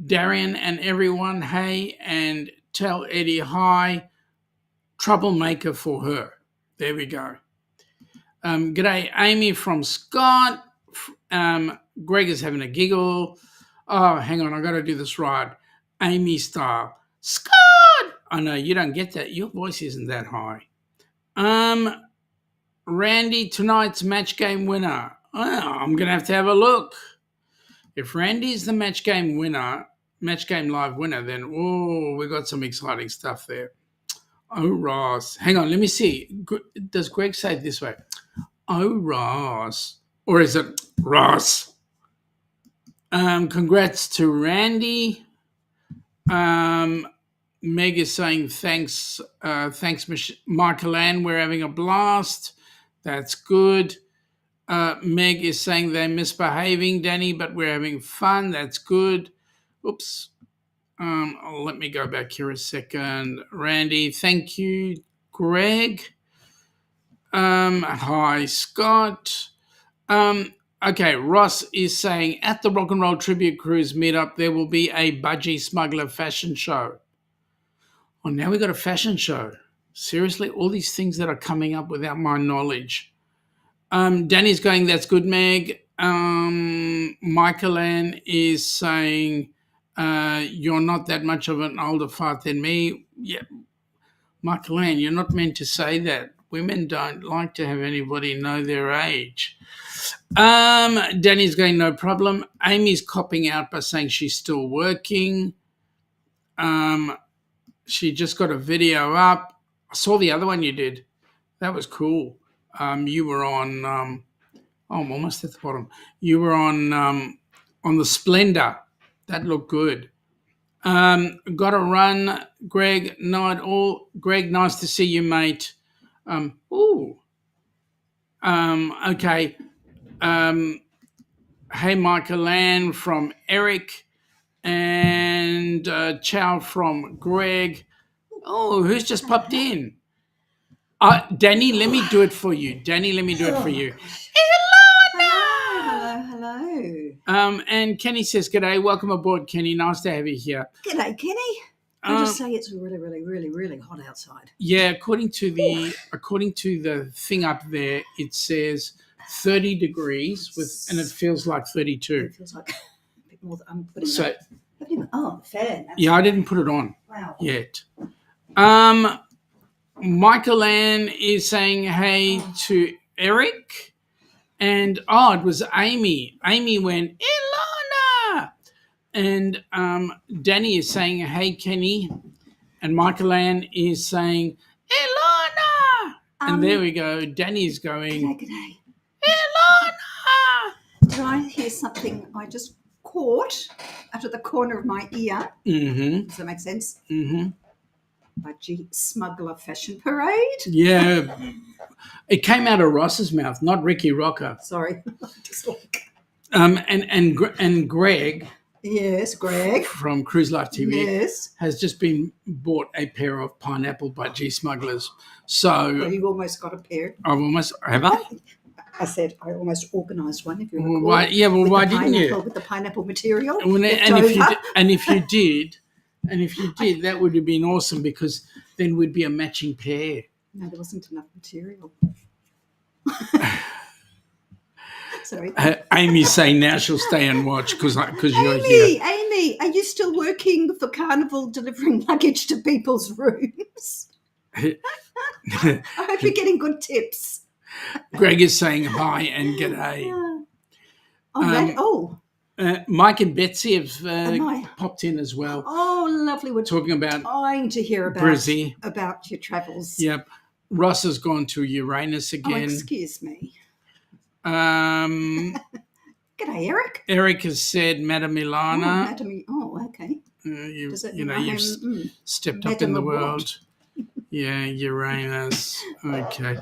Speaker 2: Darian and everyone, hey, and tell Eddie hi. Troublemaker for her. There we go. G'day, Amy from Scott. Greg is having a giggle. Oh, hang on, I got to do this right. Amy style. Scott! I know, you don't get that. Your voice isn't that high. Randy, tonight's match game winner. Oh, I'm going to have a look. If Randy's the match game live winner, then, we got some exciting stuff there. Oh, Ross. Hang on, let me see. Does Greg say it this way? Oh, Ross. Or is it Ross? Congrats to Randy. Meg is saying thanks, Michael Ann. We're having a blast. That's good. Meg is saying they're misbehaving, Danny, but we're having fun. That's good. Oops. Let me go back here a second. Randy, thank you. Greg. Hi, Scott. Okay, Ross is saying at the Rock and Roll Tribute Cruise meetup, there will be a Budgie Smuggler fashion show. Oh, now we got a fashion show. Seriously, all these things that are coming up without my knowledge. Danny's going, that's good, Meg. Michael Ann is saying, you're not that much of an older fart than me. Yeah, Michael Ann, you're not meant to say that. Women don't like to have anybody know their age. Danny's going, no problem. Amy's copping out by saying she's still working. She just got a video up. I saw the other one you did. That was cool. You were on, I'm almost at the bottom. You were on the Splendor. That looked good. Got to run, Greg. No at all. Greg, nice to see you, mate. Okay. Hey, Michael Ann from Eric and ciao from Greg. Oh, who's just popped in? Danny, let me do it for you.
Speaker 3: Hello.
Speaker 2: And Kenny says, g'day, welcome aboard, Kenny. Nice to have you here.
Speaker 3: G'day, Kenny. I just say it's really, really, really, really hot outside.
Speaker 2: Yeah, according to the thing up there, it says 30 degrees and it feels like 32.
Speaker 3: It feels like a bit more. I'm putting
Speaker 2: So
Speaker 3: the fan.
Speaker 2: yeah, I didn't put it on
Speaker 3: Wow.
Speaker 2: yet. Michael Ann is saying hey to Eric, and it was Amy. Amy went Ilana, and Danny is saying hey Kenny, and Michael Ann is saying Ilana, and there we go. Danny's going
Speaker 3: G'day.
Speaker 2: Ilana.
Speaker 3: Did I hear something I just caught out of the corner of my ear?
Speaker 2: Mm-hmm.
Speaker 3: Does that make sense?
Speaker 2: Mm-hmm.
Speaker 3: Budgie Smuggler Fashion Parade.
Speaker 2: Yeah. It came out of Ross's mouth, not Ricky Rocker.
Speaker 3: Sorry. Just like...
Speaker 2: And Greg.
Speaker 3: Yes, Greg.
Speaker 2: From Cruise Life TV.
Speaker 3: Yes.
Speaker 2: Has just been bought a pair of pineapple budgie smugglers. So
Speaker 3: Well, you almost got a pair.
Speaker 2: Have I?
Speaker 3: I said I almost organised one. If you
Speaker 2: Well,
Speaker 3: recall.
Speaker 2: why didn't you?
Speaker 3: With the pineapple material.
Speaker 2: And if you did, that would have been awesome because then we'd be a matching pair.
Speaker 3: No, there wasn't enough material. Sorry.
Speaker 2: Amy's saying now she'll stay and watch because you're here.
Speaker 3: Amy, are you still working for Carnival delivering luggage to people's rooms? I hope you're getting good tips.
Speaker 2: Greg is saying hi and g'day. Mike and Betsy have popped in as well.
Speaker 3: Oh, lovely. We're
Speaker 2: talking about
Speaker 3: dying to hear about
Speaker 2: Brizzy.
Speaker 3: About your travels.
Speaker 2: Yep. Ross has gone to Uranus again.
Speaker 3: Oh, excuse me.
Speaker 2: G'day,
Speaker 3: Eric.
Speaker 2: Eric has said Madame Ilana.
Speaker 3: Okay.
Speaker 2: You've stepped up in the world. Yeah, Uranus. Okay.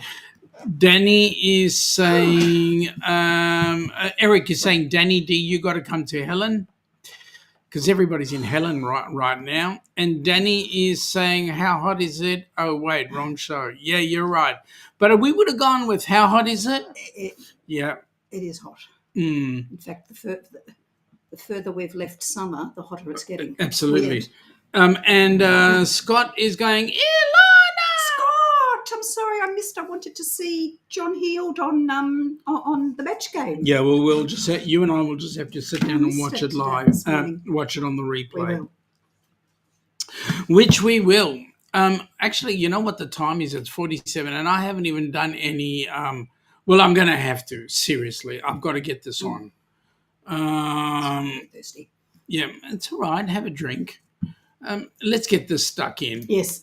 Speaker 2: Danny is saying, Eric is saying, Danny D, you got to come to Helen because everybody's in Helen right now. And Danny is saying, how hot is it? Oh, wait, wrong show. Yeah, you're right. But we would have gone with how hot is it? Yeah.
Speaker 3: It is hot.
Speaker 2: Mm.
Speaker 3: In fact, the further we've left summer, the hotter it's getting.
Speaker 2: Absolutely. And Scott is going, Ilana!
Speaker 3: Scott, I'm sorry I missed. I wanted to see John Heald on the match game.
Speaker 2: Yeah, well, you and I will just have to sit down and watch it live. Watch it on the replay. Which we will. Actually, you know what the time is? It's 47, and I haven't even done any. Well, I'm going to have to. Seriously, I've got to get this on.
Speaker 3: Thirsty.
Speaker 2: Yeah, it's all right. Have a drink. Let's get this stuck in.
Speaker 3: Yes.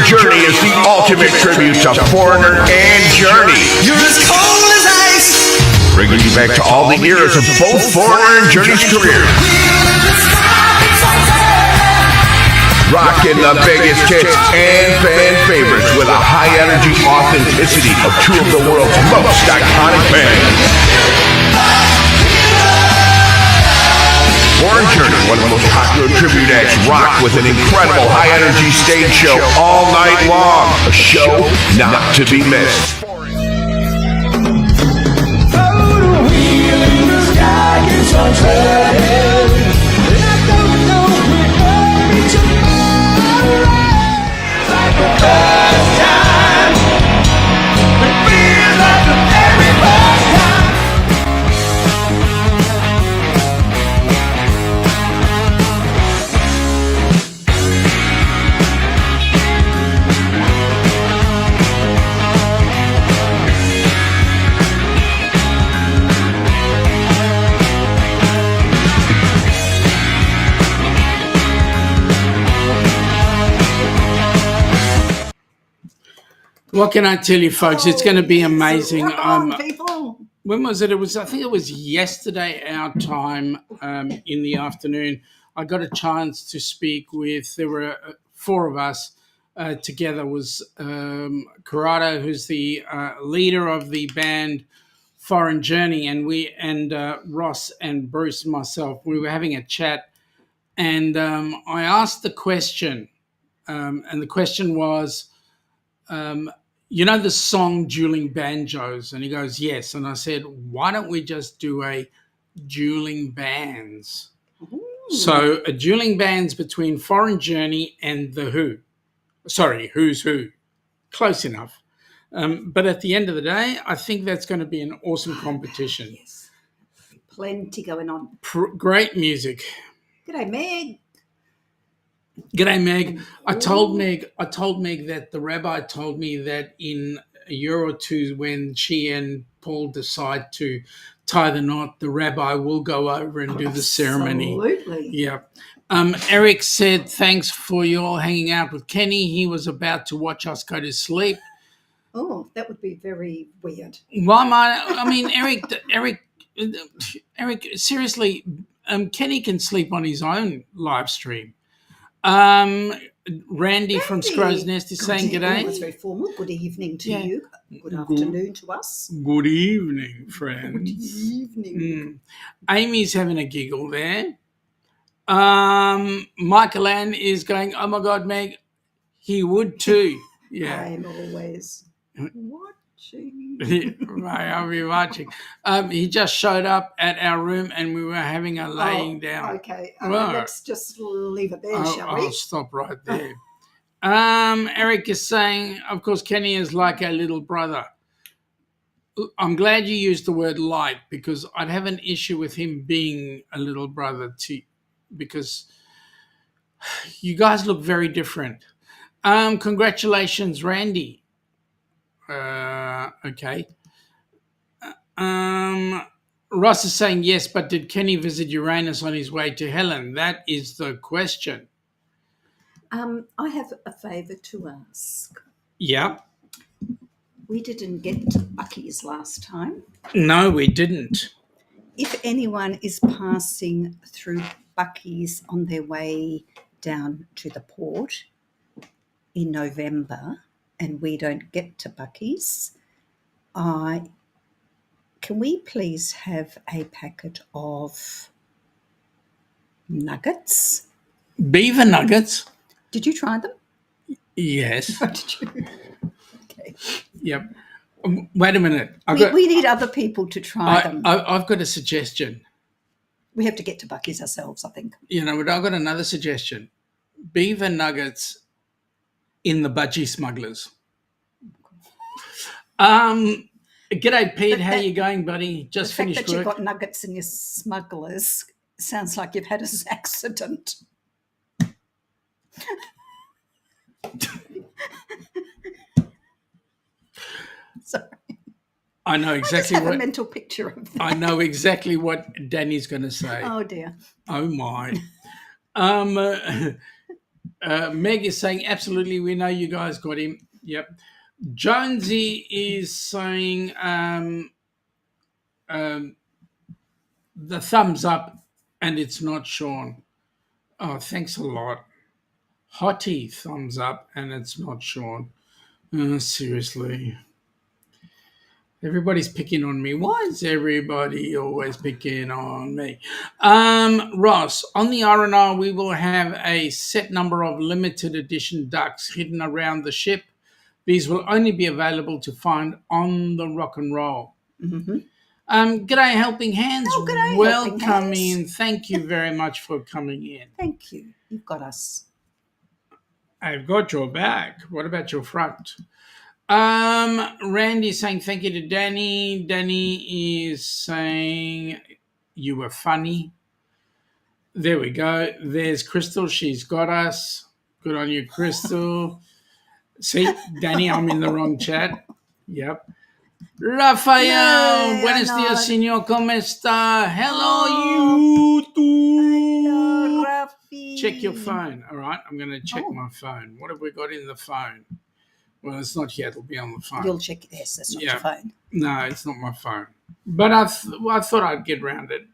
Speaker 4: Journey is the ultimate tribute to Foreigner and Journey.
Speaker 5: You're as cold as ice.
Speaker 4: Bringing you back to all the eras of both Foreigner and Journey's career. Rocking the biggest hits and fan favorites with a high-energy authenticity of two of the world's most iconic bands. Foreign Journey, one of the most popular tribute acts, rock with an incredible high-energy stage show all night long. A show not to be missed.
Speaker 2: What can I tell you, folks? It's going to be amazing.
Speaker 3: Rock on, people.
Speaker 2: When was it? I think it was yesterday our time in the afternoon. I got a chance to speak with, there were four of us together. Was Corrado, who's the leader of the band Foreign Journey, and Ross and Bruce and myself. We were having a chat, and I asked the question, and the question was, you know the song Dueling Banjos? And he goes, yes. And I said, why don't we just do a Dueling Bands? Ooh. So a Dueling Bands between Foreign Journey and The Who. Sorry, Who's Who. Close enough. But at the end of the day, I think that's going to be an awesome competition.
Speaker 3: Yes. Plenty going on.
Speaker 2: Great music.
Speaker 3: G'day, Meg.
Speaker 2: G'day, Meg. I told Meg that the rabbi told me that in a year or two, when she and Paul decide to tie the knot, the rabbi will go over and do the ceremony.
Speaker 3: Absolutely.
Speaker 2: Yeah. Eric said, thanks for your hanging out with Kenny. He was about to watch us go to sleep.
Speaker 3: Oh, that would be very weird.
Speaker 2: Why am I mean, Eric, seriously, Kenny can sleep on his own live stream. Randy from Scrow's Nest is saying g'day.
Speaker 3: That's very formal. Good evening to you. Good afternoon to us.
Speaker 2: Good evening, friends.
Speaker 3: Good evening.
Speaker 2: Amy's having a giggle there. Michael Ann is going, oh my God, Meg, he would too. Yeah.
Speaker 3: I'm always watching.
Speaker 2: Right, I'll be watching. He just showed up at our room and we were having a laying down.
Speaker 3: Okay, let's just leave it there, shall we?
Speaker 2: I'll stop right there. Eric is saying, of course, Kenny is like our little brother. I'm glad you used the word like, because I'd have an issue with him being a little brother too, because you guys look very different. Congratulations, Randy. Okay. Ross is saying yes, but did Kenny visit Uranus on his way to Helen? That is the question.
Speaker 3: I have a favour to ask.
Speaker 2: Yeah.
Speaker 3: We didn't get to Bucky's last time.
Speaker 2: No, we didn't.
Speaker 3: If anyone is passing through Bucky's on their way down to the port in November and we don't get to Bucky's, can we please have a packet of nuggets?
Speaker 2: Beaver nuggets?
Speaker 3: Did you try them?
Speaker 2: Yes.
Speaker 3: Oh, did you? Okay.
Speaker 2: Yep. Wait a minute.
Speaker 3: We need other people to try them.
Speaker 2: I've got a suggestion.
Speaker 3: We have to get to Bucky's ourselves, I think.
Speaker 2: You know, but I've got another suggestion. Beaver nuggets in the budgie smugglers. G'day, Pete. How you going, buddy? Just finished work.
Speaker 3: The fact that you've got nuggets in your smugglers sounds like you've had an accident. Sorry.
Speaker 2: I know exactly
Speaker 3: I just have a mental picture of that.
Speaker 2: I know exactly what Danny's going to say.
Speaker 3: Oh dear.
Speaker 2: Oh my. Meg is saying, absolutely, we know you guys got him. Yep. Jonesy is saying the thumbs up, and it's not Sean. Oh, thanks a lot. Hottie thumbs up, and it's not Sean. Seriously. Everybody's picking on me. Why is everybody always picking on me? Ross, on the R&R, we will have a set number of limited edition ducks hidden around the ship. These will only be available to find on the rock and roll.
Speaker 3: Mm-hmm.
Speaker 2: G'day, Helping Hands.
Speaker 3: Oh, g'day,
Speaker 2: Welcome
Speaker 3: Helping Hands.
Speaker 2: in. Thank you very much for coming in.
Speaker 3: Thank you. You've got us.
Speaker 2: I've got your back. What about your front? Randy saying thank you to Danny. Danny is saying you were funny. There we go. There's Crystal. She's got us. Good on you, Crystal. See, Danny, I'm in the wrong chat. Yep. Rafael,
Speaker 3: No,
Speaker 2: buenos
Speaker 3: I'm
Speaker 2: dias,
Speaker 3: not.
Speaker 2: señor. ¿Cómo está? Hello,
Speaker 3: Hello,
Speaker 2: YouTube.
Speaker 3: Rafi.
Speaker 2: Check your phone. All right, I'm going to check
Speaker 3: Oh.
Speaker 2: my phone. What have we got in the phone? Well, it's not yet. It'll be on the phone.
Speaker 3: You'll check. Yes, that's not
Speaker 2: Yeah.
Speaker 3: your phone.
Speaker 2: No, it's not my phone. But I thought I'd get round it.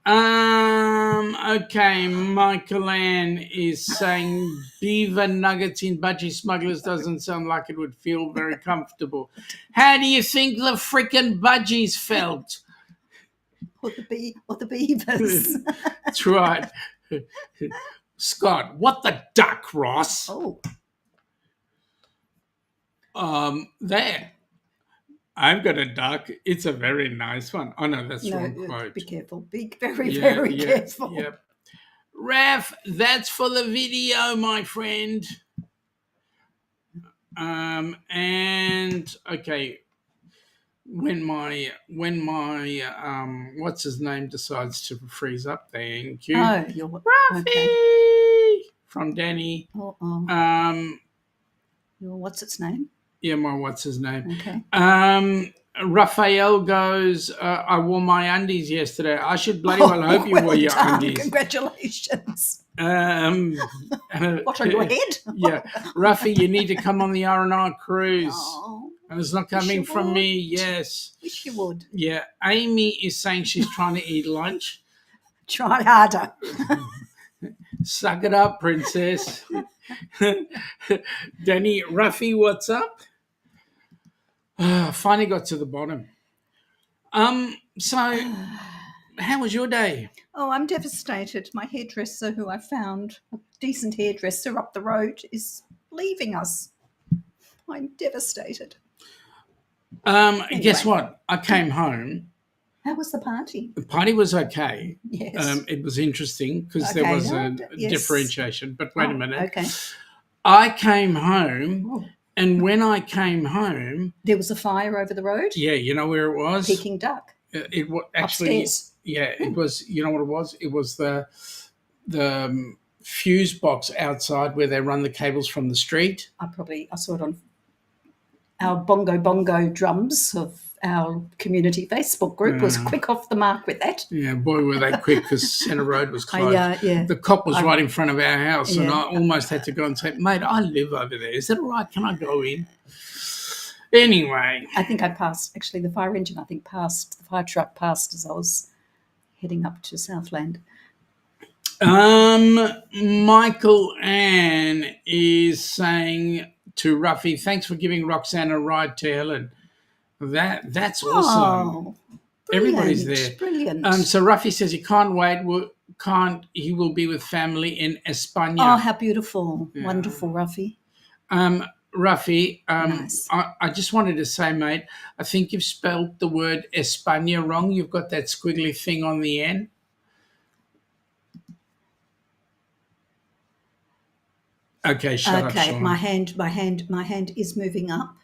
Speaker 2: Okay, Michael Ann is saying beaver nuggets in budgie smugglers doesn't sound like it would feel very comfortable. How do you think the frickin' budgies felt?
Speaker 3: Or the beavers.
Speaker 2: That's right. Scott, what the duck, Ross?
Speaker 3: Oh,
Speaker 2: There. I've got a duck. It's a very nice one. Oh, no, that's
Speaker 3: no,
Speaker 2: wrong quote.
Speaker 3: be careful. Be very, very careful.
Speaker 2: Yep. Raf, that's for the video, my friend. And okay, when my what's his name decides to freeze up, thank you.
Speaker 3: Oh, you're
Speaker 2: Rafi
Speaker 3: okay.
Speaker 2: from Danny.
Speaker 3: Oh. Your what's its name?
Speaker 2: Yeah, my what's his name?
Speaker 3: Okay.
Speaker 2: Raphael goes, I wore my undies yesterday. I should bloody well hope you wore your
Speaker 3: done.
Speaker 2: undies.
Speaker 3: Congratulations. What, on your head?
Speaker 2: Yeah. Ruffy, you need to come on the R&R cruise.
Speaker 3: Oh,
Speaker 2: And it's not
Speaker 3: wish
Speaker 2: coming
Speaker 3: you
Speaker 2: from
Speaker 3: would.
Speaker 2: me, yes.
Speaker 3: Wish you would.
Speaker 2: Yeah. Amy is saying she's trying to eat lunch.
Speaker 3: Try harder.
Speaker 2: Suck it up, princess. Danny, Ruffy, what's up? Finally got to the bottom. So how was your day?
Speaker 3: Oh, I'm devastated. My hairdresser, who I found, a decent hairdresser up the road, is leaving us. I'm devastated.
Speaker 2: Guess what? I came home.
Speaker 3: How was the party?
Speaker 2: The party was okay.
Speaker 3: Yes.
Speaker 2: It was interesting because
Speaker 3: Okay,
Speaker 2: there was
Speaker 3: no,
Speaker 2: a
Speaker 3: yes.
Speaker 2: differentiation. But wait a minute.
Speaker 3: Okay.
Speaker 2: I came home,
Speaker 3: Oh.
Speaker 2: and when I came home,
Speaker 3: There was a fire over the road.
Speaker 2: yeah, you know where it was?
Speaker 3: Peking duck.
Speaker 2: It was actually,
Speaker 3: Upstairs.
Speaker 2: yeah, it was. You know what it was? It was the fuse box outside where they run the cables from the street.
Speaker 3: I saw it on our bongo drums of our community Facebook group. Was quick off the mark with that.
Speaker 2: Yeah, boy, were they quick because Centre Road was closed.
Speaker 3: Yeah.
Speaker 2: The cop was right in front of our house, and
Speaker 3: Yeah.
Speaker 2: I almost had to go and say, mate, I live over there. Is that all right? Can I go in? Anyway.
Speaker 3: I think I passed, actually, the fire engine, the fire truck passed as I was heading up to Southland.
Speaker 2: Michael Ann is saying to Ruffy, thanks for giving Roxanne a ride to Helen. That's awesome.
Speaker 3: Oh,
Speaker 2: Everybody's
Speaker 3: brilliant,
Speaker 2: there.
Speaker 3: Brilliant.
Speaker 2: So Ruffy says he can't wait. He will be with family in España.
Speaker 3: Oh, how beautiful. Yeah. Wonderful, Ruffy.
Speaker 2: Ruffy,
Speaker 3: Nice.
Speaker 2: I just wanted to say, mate, I think you've spelled the word España wrong. You've got that squiggly thing on the end. Okay, shut up, Sean.
Speaker 3: my hand is moving up.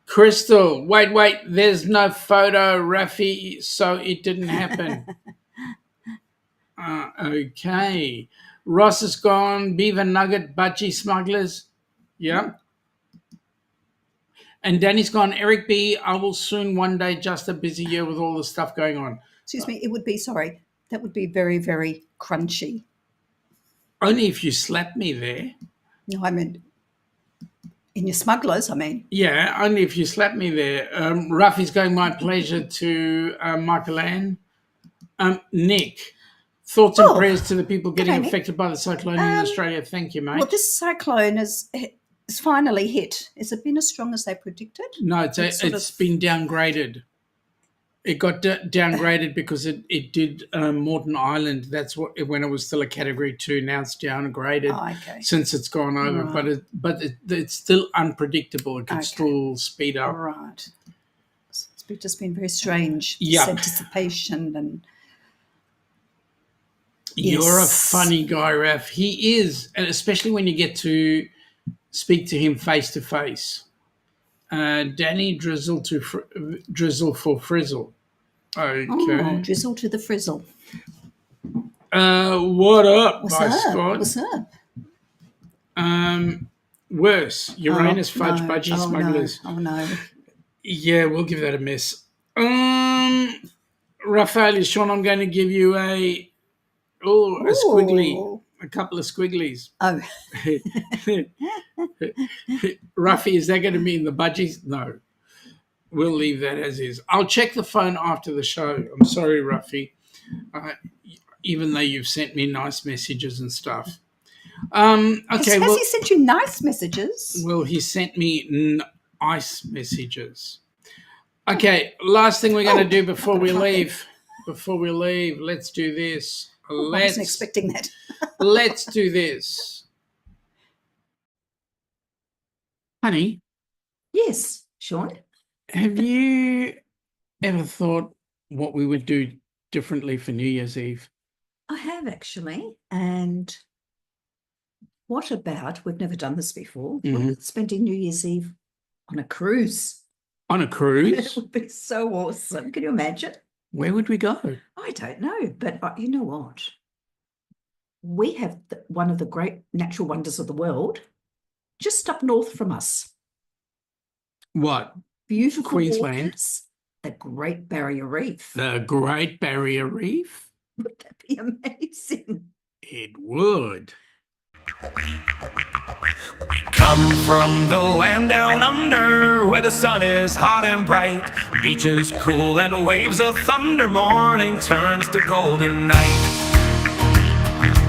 Speaker 2: Crystal, wait, there's no photo, Rafi, so it didn't happen. Okay. Ross is gone, beaver nugget, budgie smugglers. Yeah. And Danny's gone, Eric B, I will soon one day, just a busy year with all the stuff going on.
Speaker 3: Excuse me, it would be, sorry, That would be very, very crunchy.
Speaker 2: Only if you slap me there.
Speaker 3: No, I mean, in your smugglers, I mean.
Speaker 2: Yeah, only if you slap me there. Ruffy's going my pleasure to Michael Ann. Nick, thoughts and
Speaker 3: Oh,
Speaker 2: prayers to the people getting
Speaker 3: Nick.
Speaker 2: affected by the cyclone in Australia. Thank you, mate.
Speaker 3: Well, this cyclone has finally hit. Has it been as strong as they predicted?
Speaker 2: No, it's been downgraded. It got downgraded because it did Moreton Island. That's when it was still a Category 2. Now it's downgraded since it's gone over. Right. But it's still unpredictable. It could still speed up.
Speaker 3: Right. It's just been very strange.
Speaker 2: Yep.
Speaker 3: Anticipation and...
Speaker 2: You're a funny guy, Raph. He is, and especially when you get to speak to him face to face. Danny drizzle for frizzle. Okay.
Speaker 3: Oh, drizzle to the frizzle.
Speaker 2: What up, Scott?
Speaker 3: What's up?
Speaker 2: Worse. Uranus fudge budgie smugglers.
Speaker 3: No. Oh no.
Speaker 2: Yeah, we'll give that a miss. Raphael, Sean, I'm going to give you a squiggly. A couple of squigglies.
Speaker 3: Oh.
Speaker 2: Ruffy, is that going to be in the budgies? No. We'll leave that as is. I'll check the phone after the show. I'm sorry, Ruffy. Even though you've sent me nice messages and stuff. Okay.
Speaker 3: Has he sent you nice messages?
Speaker 2: Well, he sent me nice messages. Okay, last thing we're going to do before we leave. Let's do this.
Speaker 3: I wasn't expecting that.
Speaker 2: Let's do this. Honey.
Speaker 6: Yes, Sean.
Speaker 2: Have you ever thought what we would do differently for New Year's Eve?
Speaker 6: I have actually. And what about, we've never done this before, spending New Year's Eve on a cruise?
Speaker 2: On a cruise?
Speaker 6: It would be so awesome. Can you imagine?
Speaker 2: Where would we go?
Speaker 6: I don't know, but you know what? We have one of the great natural wonders of the world just up north from us.
Speaker 2: What?
Speaker 6: Beautiful
Speaker 2: Queensland.
Speaker 6: Waters, the Great Barrier Reef.
Speaker 2: The Great Barrier Reef?
Speaker 6: Would that be amazing?
Speaker 2: It would.
Speaker 1: Come from the land down under, where the sun is hot and bright, beaches cool and waves of thunder. Morning turns to golden night.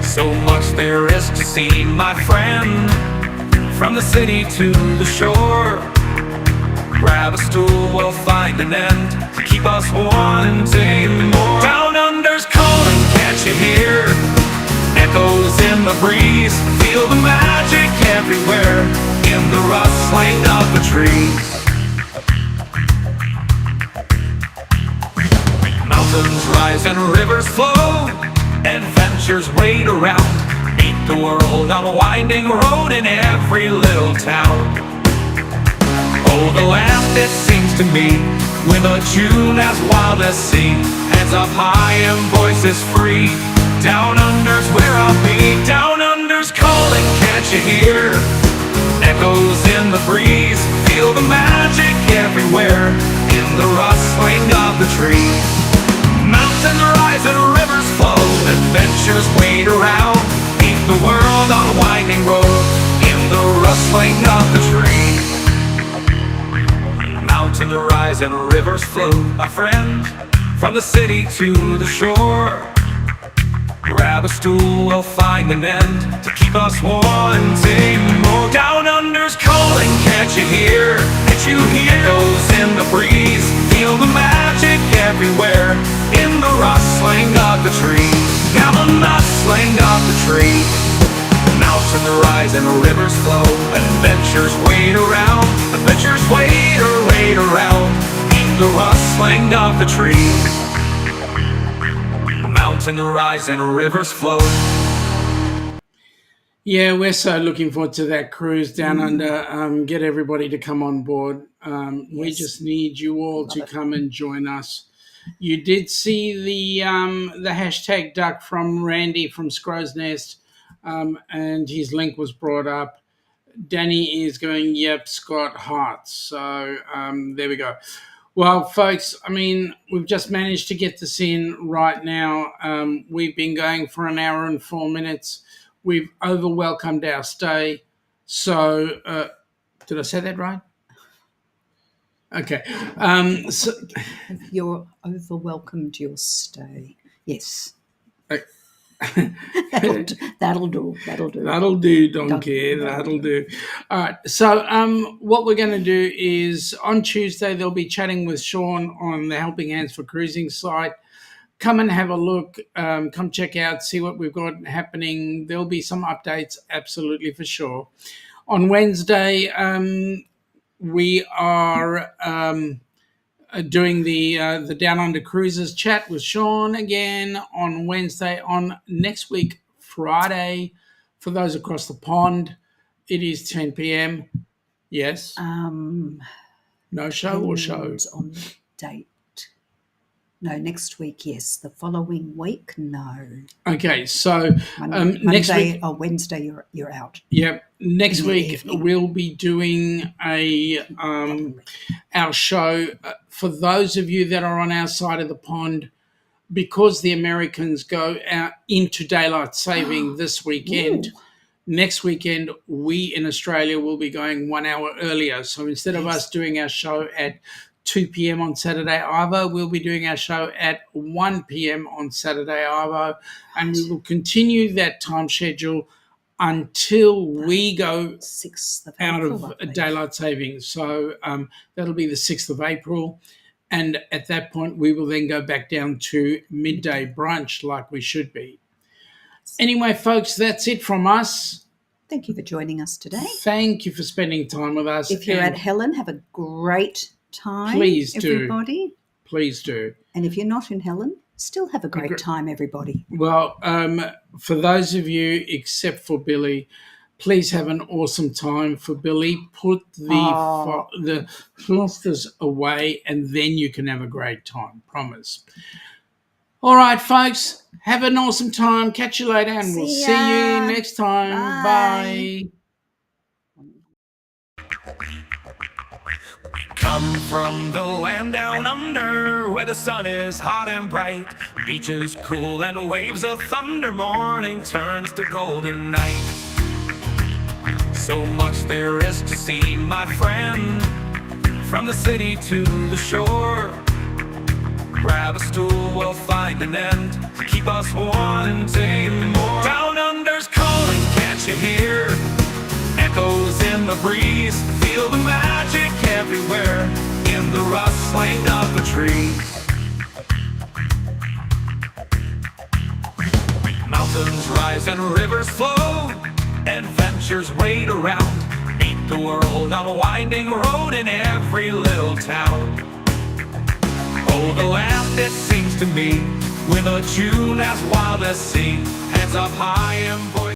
Speaker 1: So much there is to see, my friend, from the city to the shore. Grab a stool, we'll find an end to keep us wanting more. Down under's calling, can't you hear? Echoes in the breeze, feel the magic everywhere, in the rustling of the trees. Mountains rise and rivers flow, adventures wait around, meet the world on a winding road in every little town. Oh, the land, it seems to me, with a tune as wild as sea, hands up high and voices free. Down under's where I'll be. Down under's calling, can't you hear? Echoes in the breeze, feel the magic everywhere, in the rustling of the trees. Mountains rise and rivers flow, adventures wait around, meet the world on a winding road, in the rustling of the trees. Mountains rise and rivers flow, my friend, from the city to the shore. Grab a stool, we'll find an end to keep us wanting more. Down under's calling, can't you hear? Can't you hear? Echoes in the breeze, feel the magic everywhere, in the rustling of the trees. Now the rustling of the trees. Mountains rise and rivers flow, adventures wait around, adventures wait around, in the rustling of the trees. Mountains rise and rivers flow.
Speaker 2: Yeah, we're so looking forward to that cruise down under. Get everybody to come on board. We just need you all to come and join us. You did see the hashtag duck from Randy from Scrow's Nest, and his link was brought up. Danny is going, yep, Scott Hearts. So there we go. Well, folks, I mean, we've just managed to get this in right now. We've been going for an hour and 4 minutes. We've over-welcomed our stay. So, did I say that right? Okay. So,
Speaker 3: You're over-welcomed your stay. Yes. That'll do.
Speaker 2: That'll do, donkey. That'll do. All right. So, what we're going to do is on Tuesday they'll be chatting with Sean on the Helping Hands for Cruising site. Come and have a look. Come check out, see what we've got happening. There'll be some updates, absolutely for sure. On Wednesday, we are doing the Down Under Cruises chat with Sean again on Wednesday. On next week, Friday, for those across the pond, it is 10 p.m. Yes. No show or show?
Speaker 3: Depends on the date. No, next week, yes. The following week, no.
Speaker 2: Okay, so next week,
Speaker 3: Wednesday, you're out.
Speaker 2: Yep. Next
Speaker 3: In the
Speaker 2: week
Speaker 3: evening.
Speaker 2: we'll be doing our show. For those of you that are on our side of the pond, because the Americans go out into daylight saving this weekend.
Speaker 3: Ooh.
Speaker 2: Next weekend, we in Australia will be going 1 hour earlier. So instead of us doing our show at 2 p.m. on Saturday Arvo, we'll be doing our show at 1 p.m. on Saturday Arvo, and we will continue that time schedule until we go
Speaker 3: 6th of
Speaker 2: out
Speaker 3: April, I
Speaker 2: of
Speaker 3: believe.
Speaker 2: daylight savings. So that'll be the 6th of April. And at that point, we will then go back down to midday brunch like we should be. Anyway, folks, that's it from us.
Speaker 3: Thank you for joining us today.
Speaker 2: Thank you for spending time with us.
Speaker 3: If you're
Speaker 2: and
Speaker 3: at Helen, have a great time,
Speaker 2: Please do.
Speaker 3: everybody.
Speaker 2: please do.
Speaker 3: And if you're not in Helen, still have a great time, everybody.
Speaker 2: Well, for those of you, except for Billy, please have an awesome time. For Billy, put the plasters away, and then you can have a great time. Promise. All right, folks, have an awesome time. Catch you later, and we'll see you next time. Bye.
Speaker 1: Come from the land down under, where the sun is hot and bright, beaches cool and waves of thunder. Morning turns to golden night. So much there is to see, my friend, from the city to the shore. Grab a stool, we'll find an end to keep us wanting more. Down under's calling, can't you hear? Echoes in the breeze, feel the magic everywhere, in the rustling of the trees. Mountains rise and rivers flow, adventures wait around. Meet the world on a winding road in every little town. Oh, the land, it seems to me, with a tune as wild as sea, hands up high and voice.